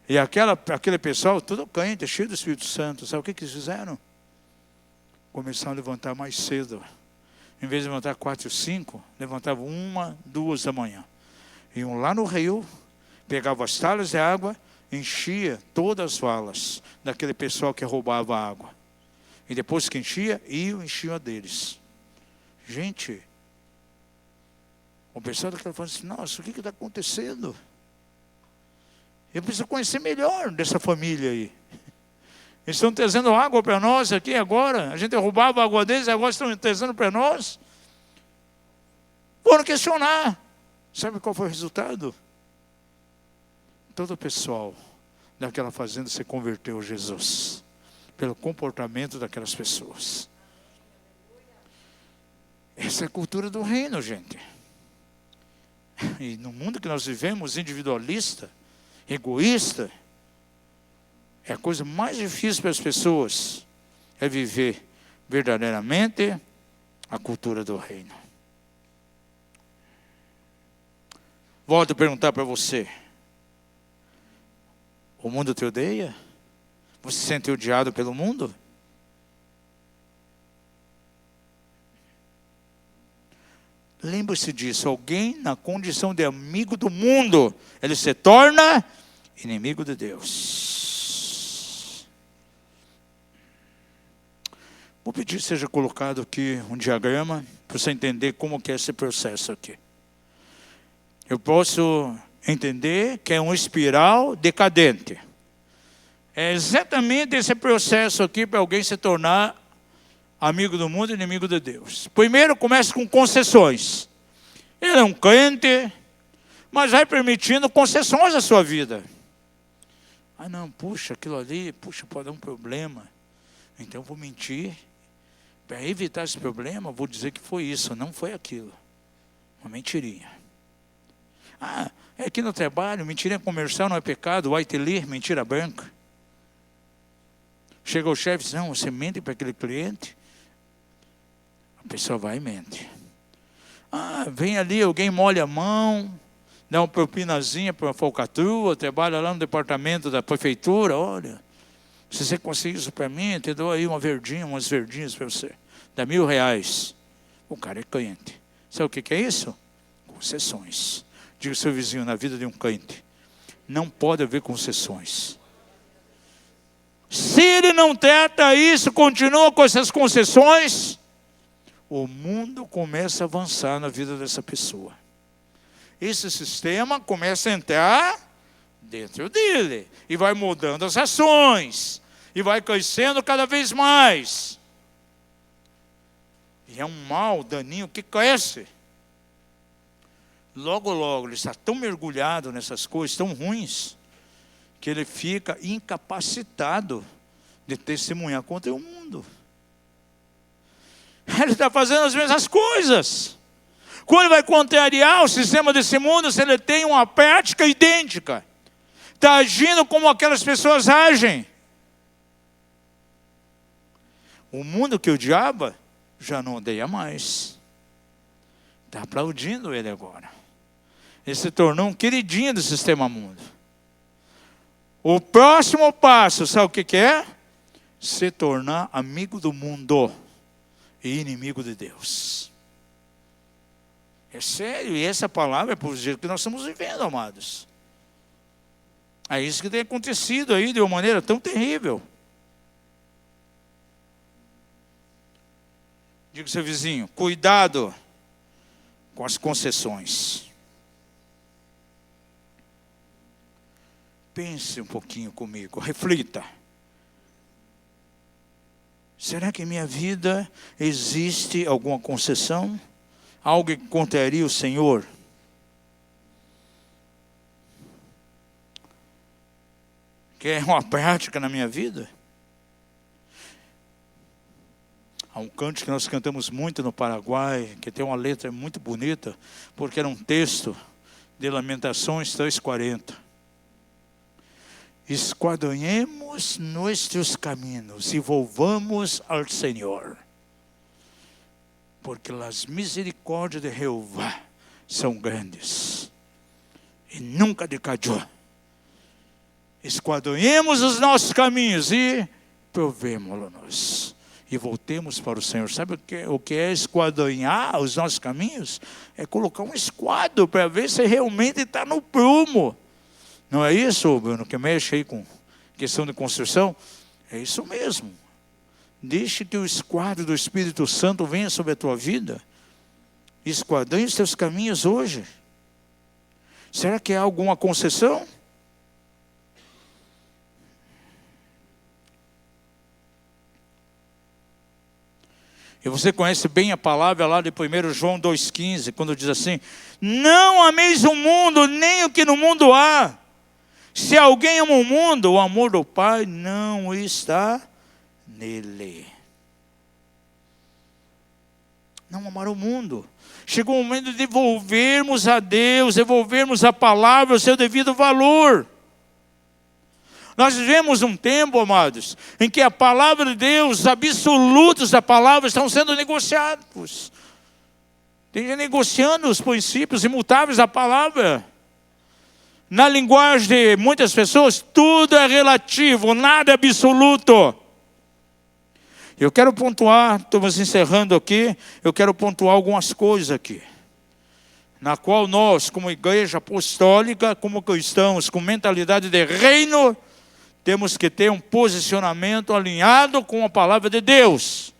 E aquele pessoal, todo crente, cheio do Espírito Santo, sabe o que eles fizeram? Começaram a levantar mais cedo. em vez de levantar 4 ou 5, levantavam 1, 2 da manhã. Iam lá no rio, pegavam as talhas de água, enchia todas as valas daquele pessoal que roubava a água. E depois que enchia, enchiam a deles. Gente, o pessoal daquela fala assim, nossa, o que está acontecendo? Eu preciso conhecer melhor dessa família aí. Eles estão trazendo água para nós aqui agora. A gente roubava a água deles, agora estão trazendo para nós. Foram questionar. Sabe qual foi o resultado? Todo o pessoal daquela fazenda se converteu a Jesus. Pelo comportamento daquelas pessoas. Essa é a cultura do reino, gente. E no mundo que nós vivemos, individualista, egoísta, é a coisa mais difícil para as pessoas, é viver verdadeiramente a cultura do reino. Volto a perguntar para você, o mundo te odeia? Você se sente odiado pelo mundo? Lembre-se disso, alguém na condição de amigo do mundo, ele se torna inimigo de Deus. Vou pedir que seja colocado aqui um diagrama, para você entender como que é esse processo aqui. Eu posso entender que é uma espiral decadente. É exatamente esse processo aqui para alguém se tornar amigo do mundo e inimigo de Deus. Primeiro começa com concessões. Ele é um crente, mas vai permitindo concessões à sua vida. Ah não, puxa, aquilo ali, puxa, pode dar um problema. Então eu vou mentir. Para evitar esse problema, vou dizer que foi isso, não foi aquilo. Uma mentirinha. Ah, é aqui no trabalho, mentirinha comercial não é pecado, white lie, mentira branca. Chega o chefe e diz, não, você mente para aquele cliente. A pessoa vai e mente. Ah, vem ali, alguém molha a mão, dá uma propinazinha para uma falcatrua, trabalha lá no departamento da prefeitura, olha, se você conseguir isso para mim, eu te dou aí umas verdinhas para você. Dá R$1.000. O cara é crente. Sabe o que é isso? Concessões. Diga ao seu vizinho, na vida de um crente, não pode haver concessões. Se ele não trata isso, continua com essas concessões, o mundo começa a avançar na vida dessa pessoa. Esse sistema começa a entrar dentro dele. E vai mudando as ações. E vai crescendo cada vez mais. E é um mal daninho que cresce. Logo, logo, ele está tão mergulhado nessas coisas tão ruins, que ele fica incapacitado de testemunhar contra o mundo. Ele está fazendo as mesmas coisas. Quando ele vai contrariar o sistema desse mundo, se ele tem uma prática idêntica, está agindo como aquelas pessoas agem. O mundo que odiava, já não odeia mais. Está aplaudindo ele agora. Ele se tornou um queridinho do sistema mundo. O próximo passo, sabe o que é? Se tornar amigo do mundo e inimigo de Deus. É sério, e essa palavra é por jeito que nós estamos vivendo, amados. É isso que tem acontecido aí de uma maneira tão terrível. Diga ao seu vizinho, cuidado com as concessões. Pense um pouquinho comigo, reflita. Será que em minha vida existe alguma concessão? Algo que contraria o Senhor? Que é uma prática na minha vida? Há um canto que nós cantamos muito no Paraguai, que tem uma letra muito bonita, porque era um texto de Lamentações 3:40. Esquadrinhemos nossos caminhos e volvamos ao Senhor, porque as misericórdias de Jeová são grandes e nunca decaiu. Esquadrinhemos os nossos caminhos e provemo-los. e voltemos para o Senhor. Sabe o que é esquadrinhar os nossos caminhos? É colocar um esquadro para ver se realmente está no prumo. Não é isso, Bruno, que mexe aí com questão de construção? É isso mesmo. Deixe que o esquadro do Espírito Santo venha sobre a tua vida. Esquadrinhe os teus caminhos hoje. Será que há alguma concessão? E você conhece bem a palavra lá de 1 João 2,15, quando diz assim: não ameis o mundo, nem o que no mundo há. Se alguém ama o mundo, o amor do Pai não está nele. Não amar o mundo. Chegou o momento de devolvermos a Deus, devolvermos a palavra o seu devido valor. Nós vivemos um tempo, amados, em que a palavra de Deus, os absolutos da palavra estão sendo negociados. Tem gente negociando os princípios imutáveis da palavra. Na linguagem de muitas pessoas, tudo é relativo, nada é absoluto. Eu quero pontuar, estamos encerrando aqui, eu quero pontuar algumas coisas aqui, na qual nós, como igreja apostólica, como cristãos, com mentalidade de reino, temos que ter um posicionamento alinhado com a palavra de Deus.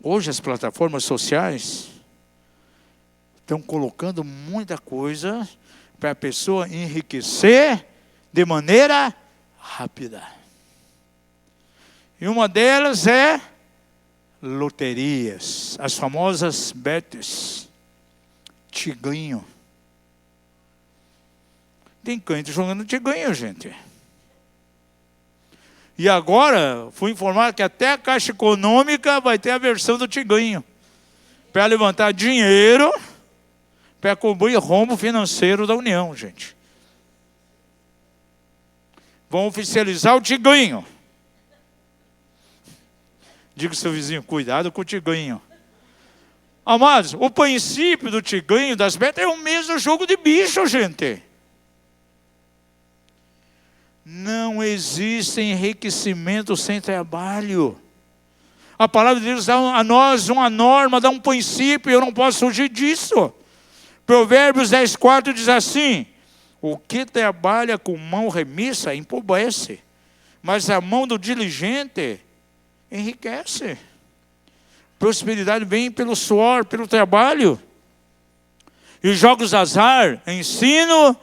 Hoje as plataformas sociais estão colocando muita coisa para a pessoa enriquecer de maneira rápida. E uma delas é loterias, as famosas betes, tigrinho. Tem crente jogando tigrinho, gente. E agora, fui informado que até a Caixa Econômica vai ter a versão do tigrinho, para levantar dinheiro, para cobrir rombo financeiro da União, gente. Vão oficializar o tigrinho. Diga ao seu vizinho, cuidado com o tigrinho. Amados, o princípio do tigrinho, das betas, é o mesmo jogo de bicho, gente. Não existe enriquecimento sem trabalho. A palavra de Deus dá a nós uma norma, dá um princípio, eu não posso fugir disso. Provérbios 10,4 diz assim: o que trabalha com mão remissa empobrece, mas a mão do diligente enriquece. Prosperidade vem pelo suor, pelo trabalho. E os jogos azar ensinam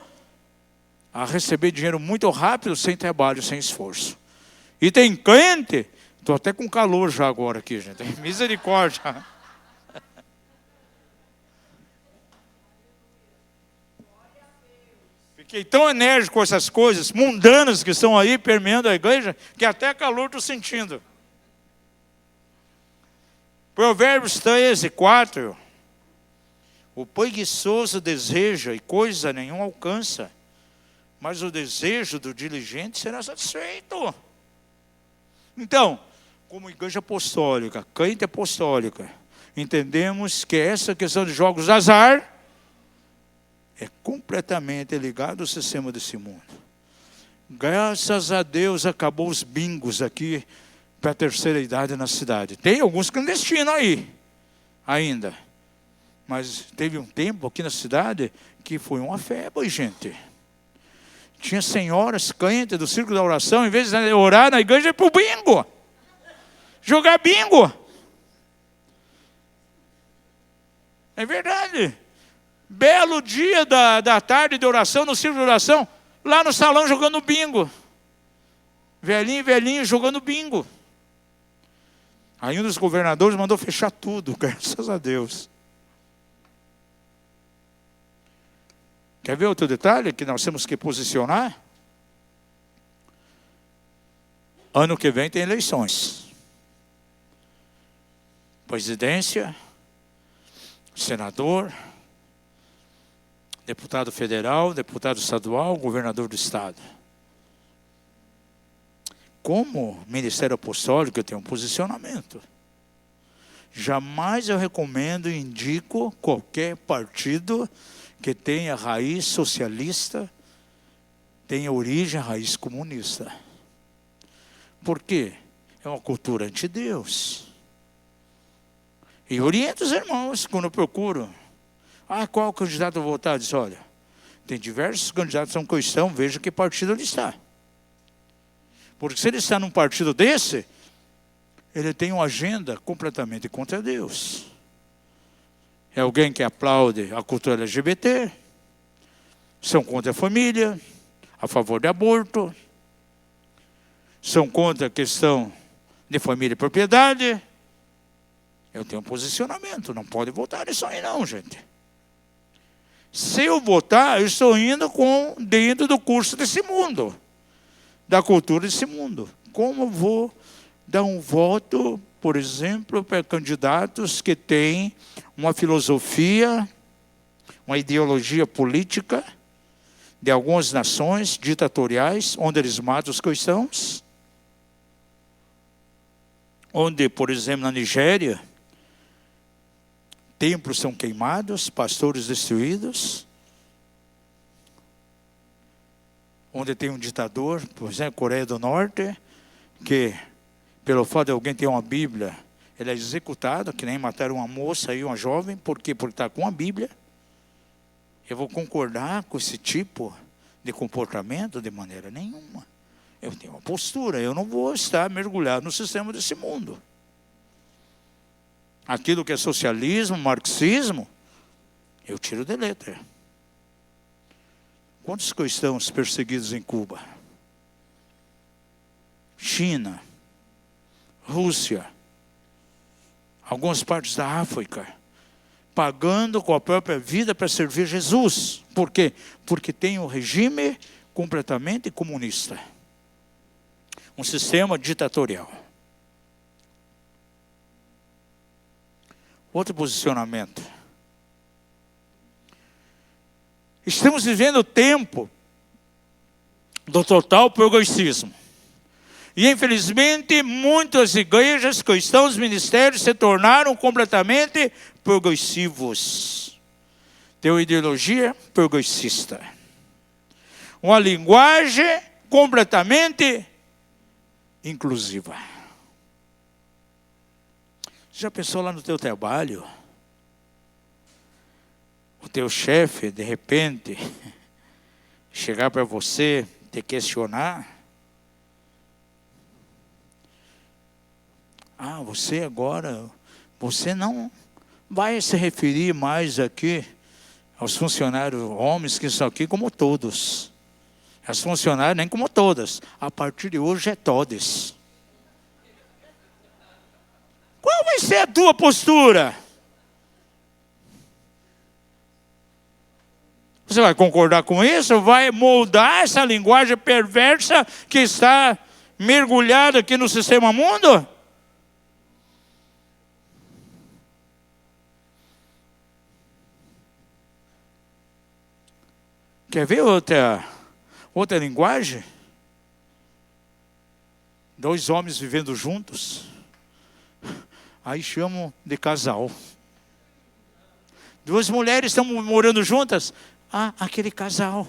a receber dinheiro muito rápido, sem trabalho, sem esforço. E tem crente, estou até com calor já agora aqui, gente, misericórdia. Fiquei tão enérgico com essas coisas mundanas que estão aí permeando a igreja, que até calor estou sentindo. Provérbios 13,4. O preguiçoso deseja e coisa nenhuma alcança, mas o desejo do diligente será satisfeito. Então, como igreja apostólica, crente apostólica, entendemos que essa questão de jogos de azar é completamente ligado ao sistema desse mundo. Graças a Deus acabou os bingos aqui para a terceira idade na cidade. Tem alguns clandestinos aí, ainda. Mas teve um tempo aqui na cidade que foi uma febre, gente. Tinha senhoras crentes do círculo da oração, em vez de orar na igreja, ia para o bingo. Jogar bingo. É verdade. Belo dia da tarde de oração, no círculo de oração, lá no salão jogando bingo. Velhinho, velhinho jogando bingo. Aí um dos governadores mandou fechar tudo, graças a Deus. Quer ver outro detalhe que nós temos que posicionar? Ano que vem tem eleições. Presidência, senador, deputado federal, deputado estadual, governador do estado. Como ministério apostólico, eu tenho um posicionamento. Jamais eu recomendo e indico qualquer partido que tenha raiz socialista, tenha origem, raiz comunista. Por quê? É uma cultura anti-Deus. E oriento os irmãos quando eu procuro. Qual candidato eu vou votar? Diz, olha, tem diversos candidatos que são cristãos, veja que partido ele está. Porque se ele está num partido desse, ele tem uma agenda completamente contra Deus. É alguém que aplaude a cultura LGBT, são contra a família, a favor de aborto, são contra a questão de família e propriedade. Eu tenho um posicionamento, não pode votar nisso aí não, gente. Se eu votar, eu estou indo dentro do curso desse mundo, da cultura desse mundo. Como vou dar um voto, por exemplo, para candidatos que têm uma filosofia, uma ideologia política de algumas nações ditatoriais, onde eles matam os cristãos? Onde, por exemplo, na Nigéria, templos são queimados, pastores destruídos. Onde tem um ditador, por exemplo, Coreia do Norte, que, pelo fato de alguém ter uma Bíblia, ele é executado, que nem mataram uma moça e uma jovem. Por quê? Porque está com a Bíblia. Eu vou concordar com esse tipo de comportamento de maneira nenhuma. Eu tenho uma postura, eu não vou estar mergulhado no sistema desse mundo. Aquilo que é socialismo, marxismo, eu tiro de letra. Quantos cristãos perseguidos em Cuba? China, Rússia, algumas partes da África, pagando com a própria vida para servir Jesus. Por quê? Porque tem um regime completamente comunista. Um sistema ditatorial. Outro posicionamento. Estamos vivendo o tempo do total progressismo. E infelizmente muitas igrejas, cristãos, ministérios se tornaram completamente progressivos. Tem uma ideologia progressista. Uma linguagem completamente inclusiva. Você já pensou lá no teu trabalho? O teu chefe, de repente, chegar para você, te questionar. Você agora, você não vai se referir mais aqui aos funcionários homens que estão aqui como todos. As funcionárias nem como todas. A partir de hoje é todes. Qual vai ser a tua postura? Você vai concordar com isso? Vai moldar essa linguagem perversa que está mergulhada aqui no sistema mundo? Quer ver outra linguagem? Dois homens vivendo juntos. Aí chamam de casal. Duas mulheres estão morando juntas. Aquele casal.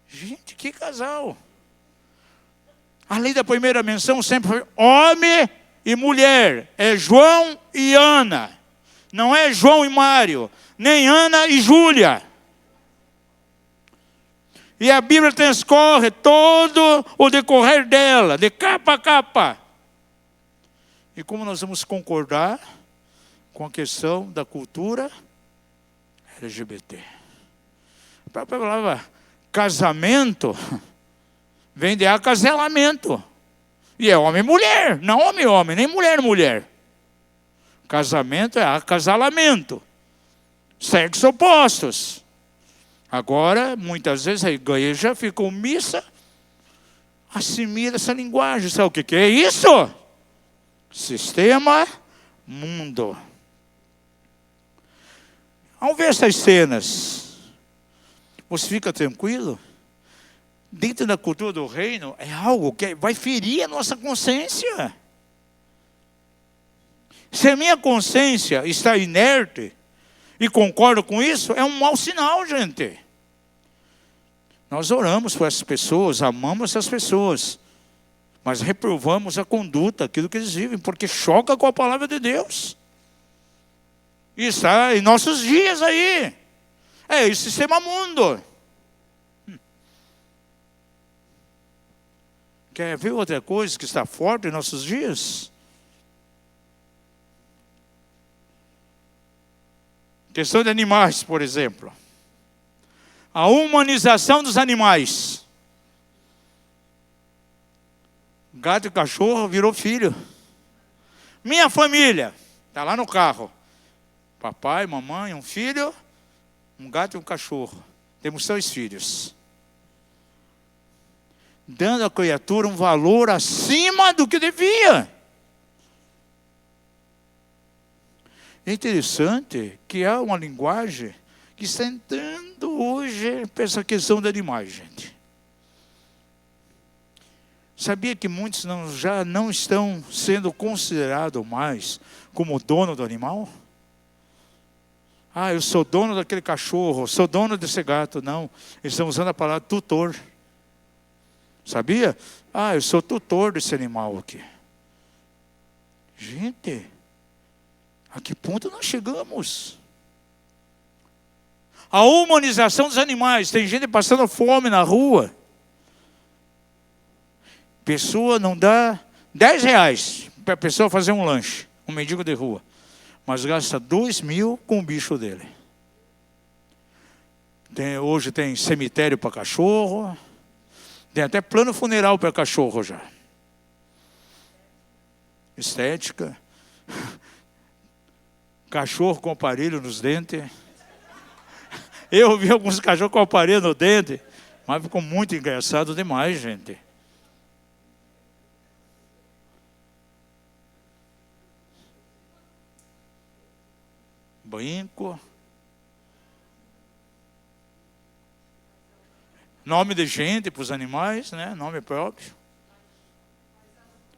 Gente, que casal. A lei da primeira menção sempre foi homem e mulher. É João e Ana. Não é João e Mário. Nem Ana e Júlia. E a Bíblia transcorre todo o decorrer dela, de capa a capa. E como nós vamos concordar com a questão da cultura LGBT? A própria palavra casamento vem de acasalamento. E é homem e mulher, não homem, nem mulher. Casamento é acasalamento. Sexos opostos. Agora, muitas vezes a igreja fica omissa, assimila essa linguagem. Sabe o que é isso? Sistema mundo. Ao ver essas cenas, você fica tranquilo? Dentro da cultura do reino, é algo que vai ferir a nossa consciência. Se a minha consciência está inerte, e concordo com isso, é um mau sinal, gente. Nós oramos por essas pessoas, amamos essas pessoas. mas reprovamos a conduta, aquilo que eles vivem, porque choca com a palavra de Deus. E está em nossos dias aí. É esse sistema mundo. Quer ver outra coisa que está forte em nossos dias? Questão de animais, por exemplo. A humanização dos animais. Gato e cachorro virou filho. Minha família está lá no carro. Papai, mamãe, um filho, um gato e um cachorro. Temos 6 filhos. Dando à criatura um valor acima do que devia. É interessante que há uma linguagem que está entrando hoje para essa questão de animais, gente. Sabia que muitos já não estão sendo considerados mais como dono do animal? Ah, eu sou dono daquele cachorro, sou dono desse gato. Não, eles estão usando a palavra tutor. Sabia? Ah, eu sou tutor desse animal aqui. Gente, a que ponto nós chegamos? A humanização dos animais. Tem gente passando fome na rua. Pessoa não dá 10 reais para a pessoa fazer um lanche. Um mendigo de rua. Mas gasta 2.000 com o bicho dele. Hoje tem cemitério para cachorro. Tem até plano funeral para cachorro já. Estética. Cachorro com aparelho nos dentes. Eu vi alguns cachorros com aparelho no dente. Mas ficou muito engraçado demais, gente. Brinco. Nome de gente para os animais, né? Nome próprio.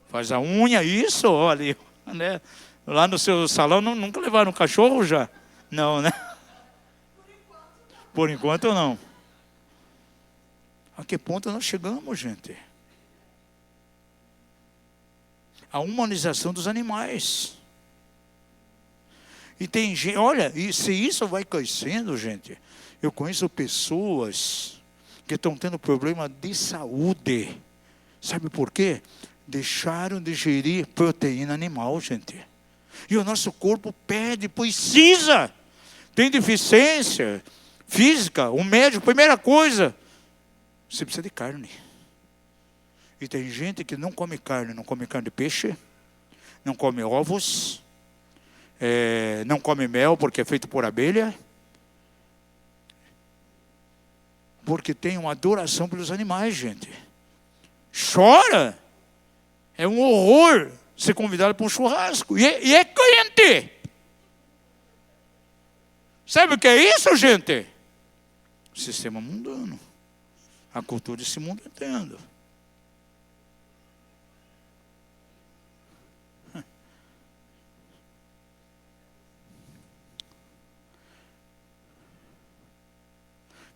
Faz a unha, isso, olha, né? Lá no seu salão nunca levaram um cachorro já? Não, né? Por enquanto não. A que ponto nós chegamos, gente? A humanização dos animais. E tem gente, olha, e se isso vai crescendo, gente, eu conheço pessoas que estão tendo problema de saúde. Sabe por quê? Deixaram de ingerir proteína animal, gente. E o nosso corpo pede, precisa. Tem deficiência física, o médico, primeira coisa, você precisa de carne. E tem gente que não come carne de peixe, não come ovos, não come mel porque é feito por abelha, porque tem uma adoração pelos animais, gente. Chora, é um horror ser convidado para um churrasco, e é crente. Sabe o que é isso, gente? O sistema mundano, a cultura desse mundo inteiro.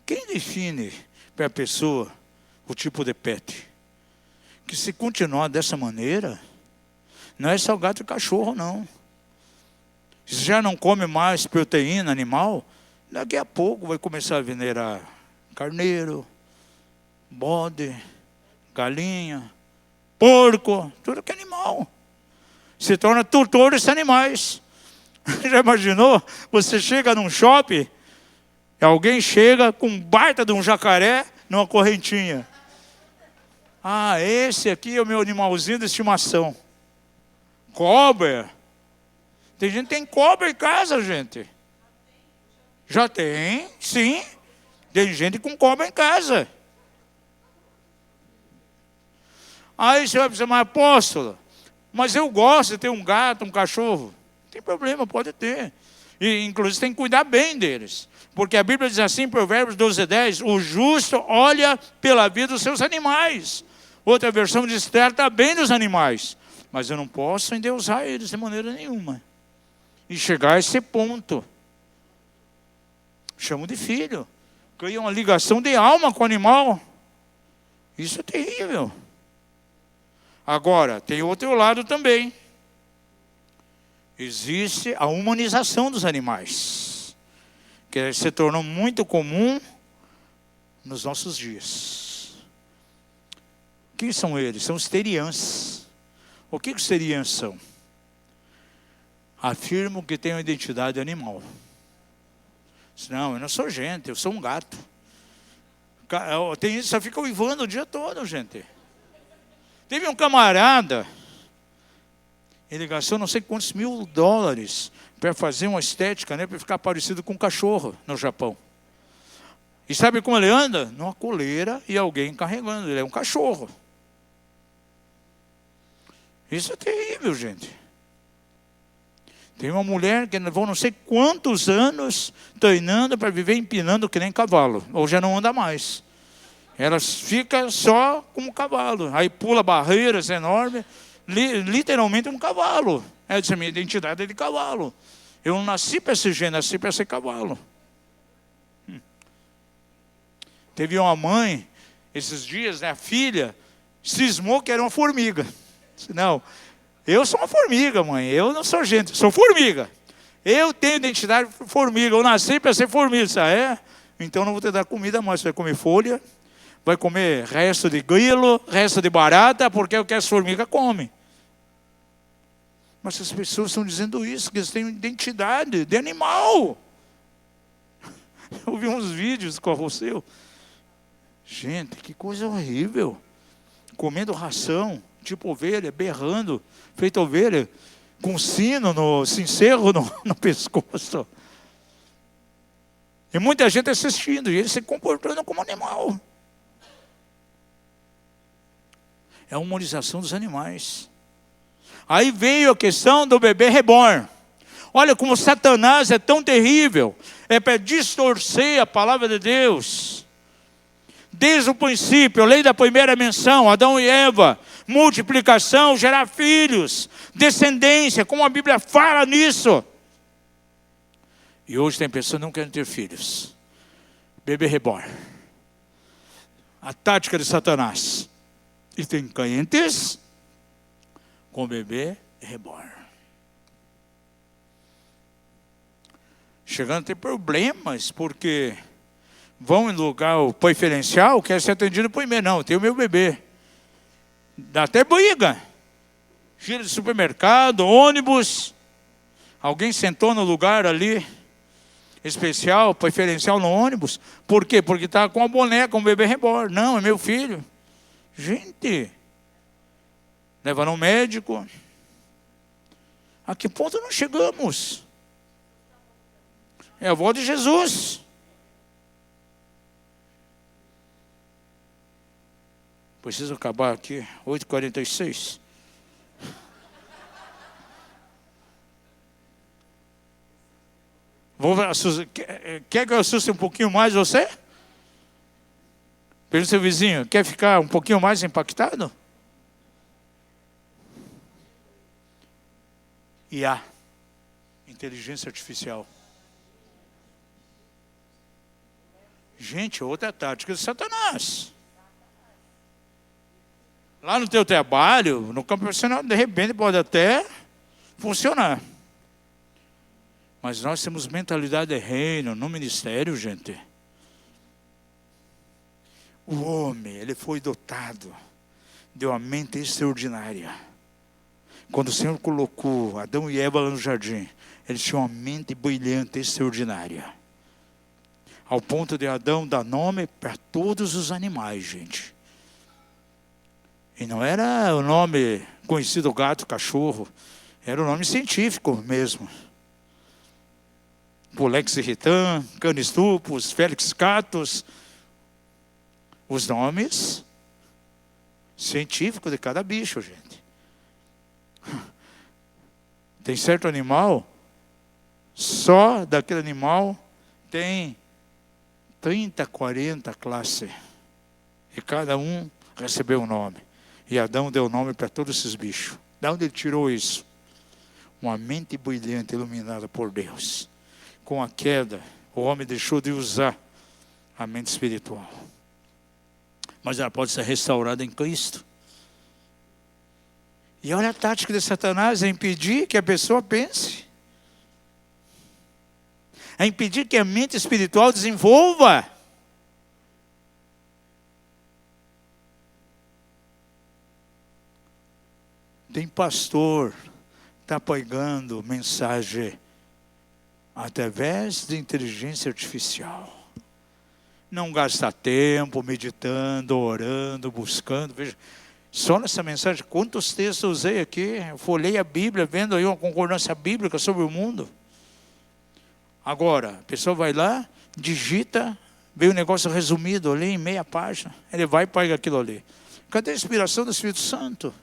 Quem define para a pessoa o tipo de pet? Que se continuar dessa maneira, não é só gato e cachorro, não. Se já não come mais proteína animal, daqui a pouco vai começar a venerar carneiro, bode, galinha, porco, tudo que é animal. Se torna tutor desses animais. Já imaginou? Você chega num shopping, alguém chega com um baita de um jacaré numa correntinha. Ah, esse aqui é o meu animalzinho de estimação. Cobra. Tem gente que tem cobra em casa, gente. Já tem, sim. Tem gente com cobra em casa. Aí você vai dizer, mas apóstolo, mas eu gosto de ter um gato, um cachorro. Não tem problema, pode ter. E inclusive tem que cuidar bem deles. Porque a Bíblia diz assim, Provérbios 12:10, o justo olha pela vida dos seus animais. Outra versão diz, trata bem dos animais. Mas eu não posso endeusar eles de maneira nenhuma. E chegar a esse ponto. Chamo de filho. Cria uma ligação de alma com o animal. Isso é terrível. Agora, tem outro lado também. Existe a humanização dos animais, que se tornou muito comum nos nossos dias. Quem são eles? São os teriãs. O que os teriãs são? Afirmam que têm uma identidade animal. Não, eu não sou gente, eu sou um gato. Tem isso, só fica uivando o dia todo, gente. Teve um camarada, ele gastou não sei quantos $1.000 para fazer uma estética, né, para ficar parecido com um cachorro no Japão. E sabe como ele anda? Numa coleira e alguém carregando. Ele é um cachorro. Isso é terrível, gente. Tem uma mulher que levou não sei quantos anos treinando para viver empinando que nem cavalo. Ou já não anda mais. Ela fica só como cavalo. Aí pula barreiras enormes. Literalmente um cavalo. Essa é a minha identidade de cavalo. Eu não nasci para ser gente, nasci para ser cavalo. Teve uma mãe, esses dias, né, a filha, cismou que era uma formiga. Não, eu sou uma formiga, mãe. Eu não sou gente, sou formiga. Eu tenho identidade de formiga. Eu nasci para ser formiga. É? Então não vou te dar comida mais. Você vai comer folha, vai comer resto de grilo, resto de barata, porque é o que as formigas comem. Mas as pessoas estão dizendo isso, que eles têm identidade de animal. Eu vi uns vídeos com a Rosseu. Gente, que coisa horrível. Comendo ração, tipo ovelha, berrando, feito ovelha, com sino, cincerro no pescoço. E muita gente assistindo, e eles se comportando como animal. É a humanização dos animais. Aí veio a questão do bebê reborn. Olha como Satanás é tão terrível. É para distorcer a palavra de Deus. Desde o princípio, a lei da primeira menção, Adão e Eva, multiplicação, gerar filhos, descendência, como a Bíblia fala nisso. E hoje tem pessoas que não querem ter filhos. Bebê reborn. A tática de Satanás. E tem crentes com bebê reborn. Chegando a ter problemas, porque vão em lugar preferencial, quer ser atendido primeiro. Não, eu tenho meu bebê. Dá até briga. Gira de supermercado, ônibus. Alguém sentou no lugar ali, especial, preferencial no ônibus. Por quê? Porque está com a boneca, um bebê reborn. Não, é meu filho. Gente, leva no médico. A que ponto nós chegamos? É a avó de Jesus. Preciso acabar aqui, 8h46. Quer que eu assuste um pouquinho mais você? Pergunta seu vizinho, quer ficar um pouquinho mais impactado? IA, inteligência artificial. Gente, outra tática de Satanás. Lá no teu trabalho, no campo profissional, de repente pode até funcionar. Mas nós temos mentalidade de reino no ministério, gente. O homem, ele foi dotado de uma mente extraordinária. Quando o Senhor colocou Adão e Eva lá no jardim, eles tinham uma mente brilhante, extraordinária. Ao ponto de Adão dar nome para todos os animais, gente. E não era o nome conhecido gato, cachorro. Era o nome científico mesmo. Pulex irritan, Canis lupus, Felix catus. Os nomes científicos de cada bicho, gente. Tem certo animal, só daquele animal tem 30, 40 classes. E cada um recebeu um nome. E Adão deu nome para todos esses bichos. De onde ele tirou isso? Uma mente brilhante, iluminada por Deus. Com a queda, o homem deixou de usar a mente espiritual. Mas ela pode ser restaurada em Cristo. E olha a tática de Satanás, é impedir que a pessoa pense. É impedir que a mente espiritual desenvolva. Tem pastor que está pregando mensagem através de inteligência artificial. Não gasta tempo meditando, orando, buscando. Veja, só nessa mensagem, quantos textos eu usei aqui? Eu folhei a Bíblia, vendo aí uma concordância bíblica sobre o mundo. Agora, a pessoa vai lá, digita, vê o negócio resumido ali em meia página. Ele vai e pega aquilo ali. Cadê a inspiração do Espírito Santo?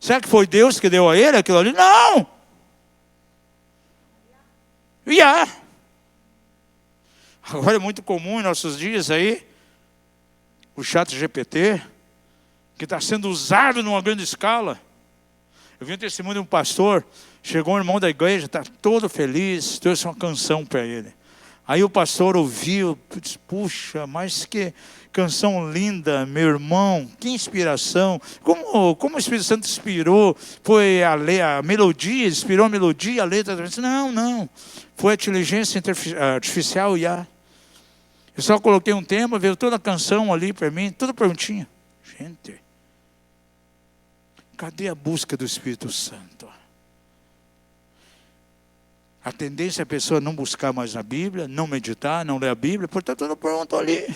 Será que foi Deus que deu a ele aquilo ali? Não! Agora é muito comum em nossos dias aí, o ChatGPT, que está sendo usado numa grande escala. Eu vi um testemunho de um pastor, chegou um irmão da igreja, está todo feliz, trouxe uma canção para ele. Aí o pastor ouviu, disse, puxa, mas que canção linda, meu irmão, que inspiração. Como o Espírito Santo inspirou? Foi a melodia, inspirou a melodia, a letra? Não, foi a inteligência artificial, IA. Eu só coloquei um tema, veio toda a canção ali para mim, tudo prontinho. Gente, cadê a busca do Espírito Santo? A tendência é a pessoa não buscar mais a Bíblia, não meditar, não ler a Bíblia, porque está tudo pronto ali.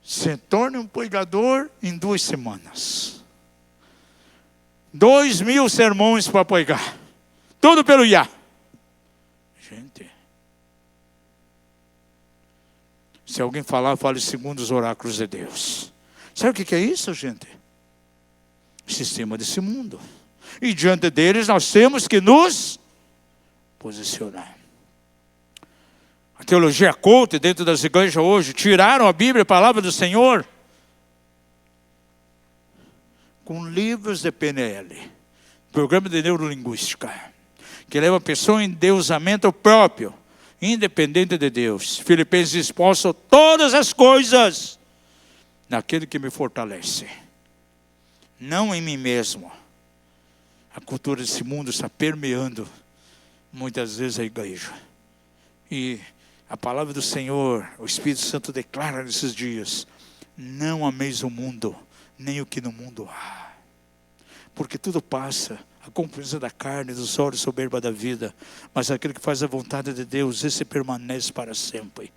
Se torna um pregador em 2 semanas. 2.000 sermões para pregar. Tudo pelo IA. Gente. Se alguém falar, fale segundo os oráculos de Deus. Sabe o que é isso, gente? Sistema desse mundo. E diante deles nós temos que nos posicionar. A teologia culta dentro das igrejas hoje, tiraram a Bíblia, a palavra do Senhor, com livros de PNL, programa de neurolinguística, que leva a pessoa em endeusamento próprio, independente de Deus. Filipenses diz, posso todas as coisas naquele que me fortalece. Não em mim mesmo. A cultura desse mundo está permeando muitas vezes a igreja. E a palavra do Senhor, o Espírito Santo declara nesses dias, não ameis o mundo, nem o que no mundo há. Porque tudo passa, a compreensão da carne, dos olhos, soberba da vida. Mas aquele que faz a vontade de Deus, esse permanece para sempre.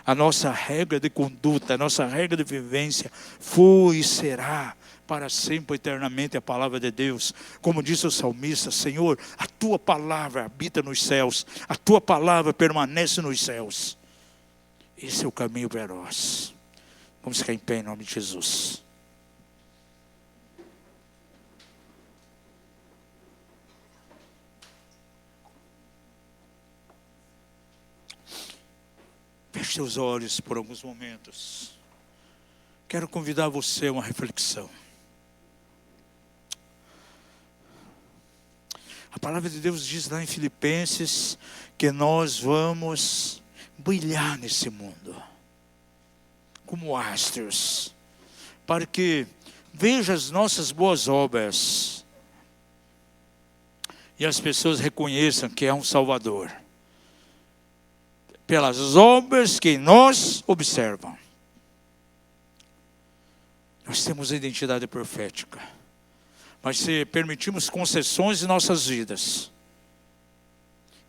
A nossa regra de conduta, a nossa regra de vivência foi e será para sempre, eternamente, a palavra de Deus. Como disse o salmista, Senhor, a tua palavra habita nos céus, a tua palavra permanece nos céus. Esse é o caminho para nós. Vamos ficar em pé em nome de Jesus. Feche seus olhos por alguns momentos. Quero convidar você a uma reflexão. A palavra de Deus diz lá em Filipenses que nós vamos brilhar nesse mundo como astros, para que veja as nossas boas obras e as pessoas reconheçam que é um Salvador pelas obras que nós observam. Nós temos a identidade profética. Mas se permitirmos concessões em nossas vidas,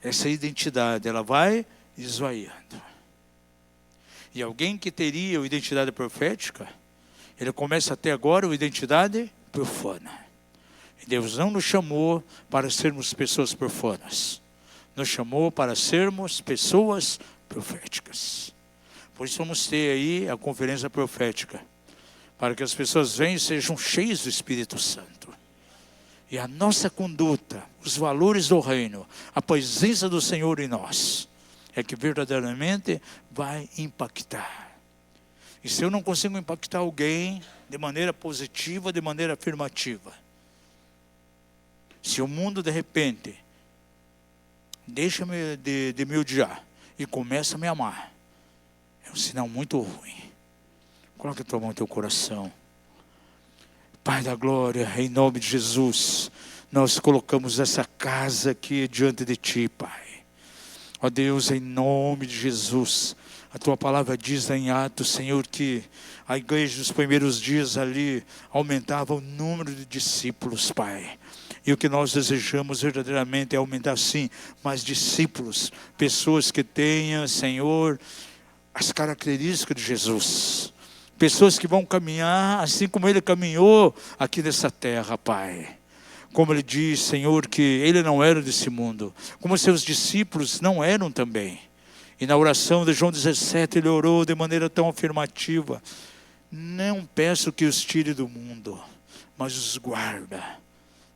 essa identidade, ela vai esvaiando. E alguém que teria a identidade profética, ele começa a ter agora a identidade profana. E Deus não nos chamou para sermos pessoas profanas. Nos chamou para sermos pessoas proféticas. Por isso vamos ter aí a conferência profética, para que as pessoas venham e sejam cheias do Espírito Santo. E a nossa conduta, os valores do reino, a presença do Senhor em nós, é que verdadeiramente vai impactar. E se eu não consigo impactar alguém de maneira positiva, de maneira afirmativa, se o mundo de repente deixa de me odiar e começa a me amar, é um sinal muito ruim. Coloque a tua mão no teu coração. Pai da glória, em nome de Jesus, nós colocamos essa casa aqui diante de Ti, Pai. Ó Deus, em nome de Jesus, a Tua palavra diz em Atos, Senhor, que a igreja nos primeiros dias ali aumentava o número de discípulos, Pai. E o que nós desejamos verdadeiramente é aumentar, sim, mais discípulos, pessoas que tenham, Senhor, as características de Jesus. Pessoas que vão caminhar assim como Ele caminhou aqui nessa terra, Pai. Como Ele diz, Senhor, que Ele não era desse mundo, como seus discípulos não eram também. E na oração de João 17, Ele orou de maneira tão afirmativa: não peço que os tire do mundo, mas os guarda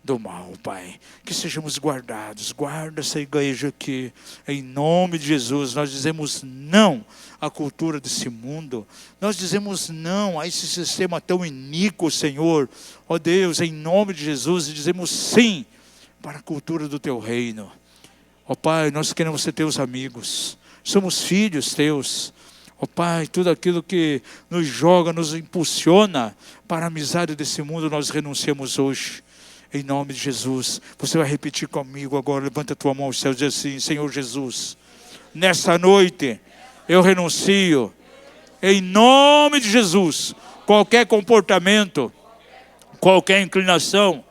do mal, Pai. Que sejamos guardados. Guarda essa igreja aqui. Em nome de Jesus, nós dizemos não à cultura desse mundo. Nós dizemos não a esse sistema tão iníquo, Senhor. Ó Deus, em nome de Jesus, dizemos sim para a cultura do Teu reino. Ó Pai, nós queremos ser Teus amigos. Somos filhos Teus. Ó Pai, tudo aquilo que nos joga, nos impulsiona para a amizade desse mundo, nós renunciamos hoje. Em nome de Jesus, você vai repetir comigo agora, levanta a tua mão aos céus e diz assim: Senhor Jesus, nessa noite eu renuncio, em nome de Jesus, qualquer comportamento, qualquer inclinação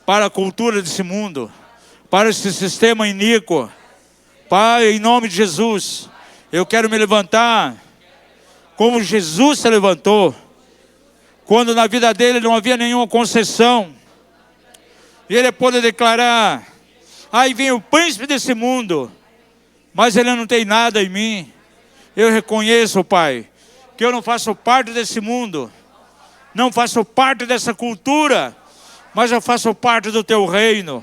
para a cultura desse mundo, para esse sistema iníquo. Pai, em nome de Jesus, eu quero me levantar como Jesus se levantou, quando na vida dele não havia nenhuma concessão. E ele pode declarar: aí vem o príncipe desse mundo, mas ele não tem nada em mim. Eu reconheço, Pai, que eu não faço parte desse mundo, não faço parte dessa cultura, mas eu faço parte do Teu reino.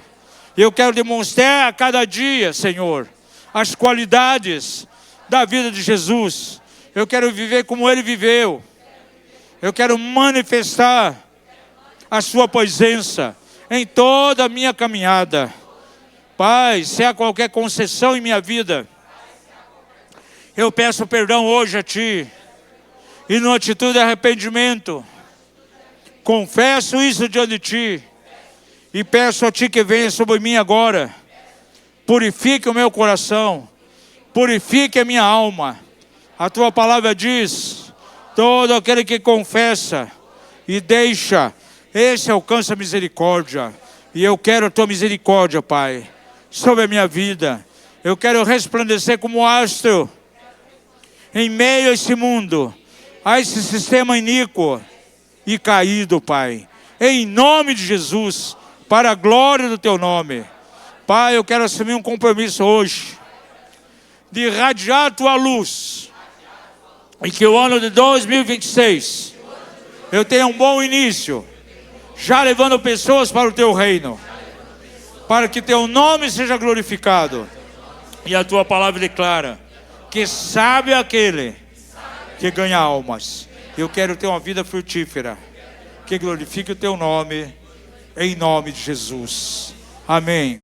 E eu quero demonstrar a cada dia, Senhor, as qualidades da vida de Jesus. Eu quero viver como Ele viveu. Eu quero manifestar a Sua presença em toda a minha caminhada. Pai, se há qualquer concessão em minha vida, eu peço perdão hoje a Ti. E numa atitude de arrependimento, confesso isso diante de Ti. E peço a Ti que venha sobre mim agora. Purifique o meu coração. Purifique a minha alma. A Tua palavra diz: todo aquele que confessa e deixa, esse alcança a misericórdia. E eu quero a Tua misericórdia, Pai, sobre a minha vida. Eu quero resplandecer como astro em meio a esse mundo, a esse sistema iníquo e caído, Pai. Em nome de Jesus, para a glória do Teu nome. Pai, eu quero assumir um compromisso hoje de irradiar a Tua luz, e que o ano de 2026 eu tenha um bom início, já levando pessoas para o Teu reino, para que Teu nome seja glorificado. E a Tua palavra declara que sabe aquele que ganha almas. Eu quero ter uma vida frutífera, que glorifique o Teu nome, em nome de Jesus. Amém.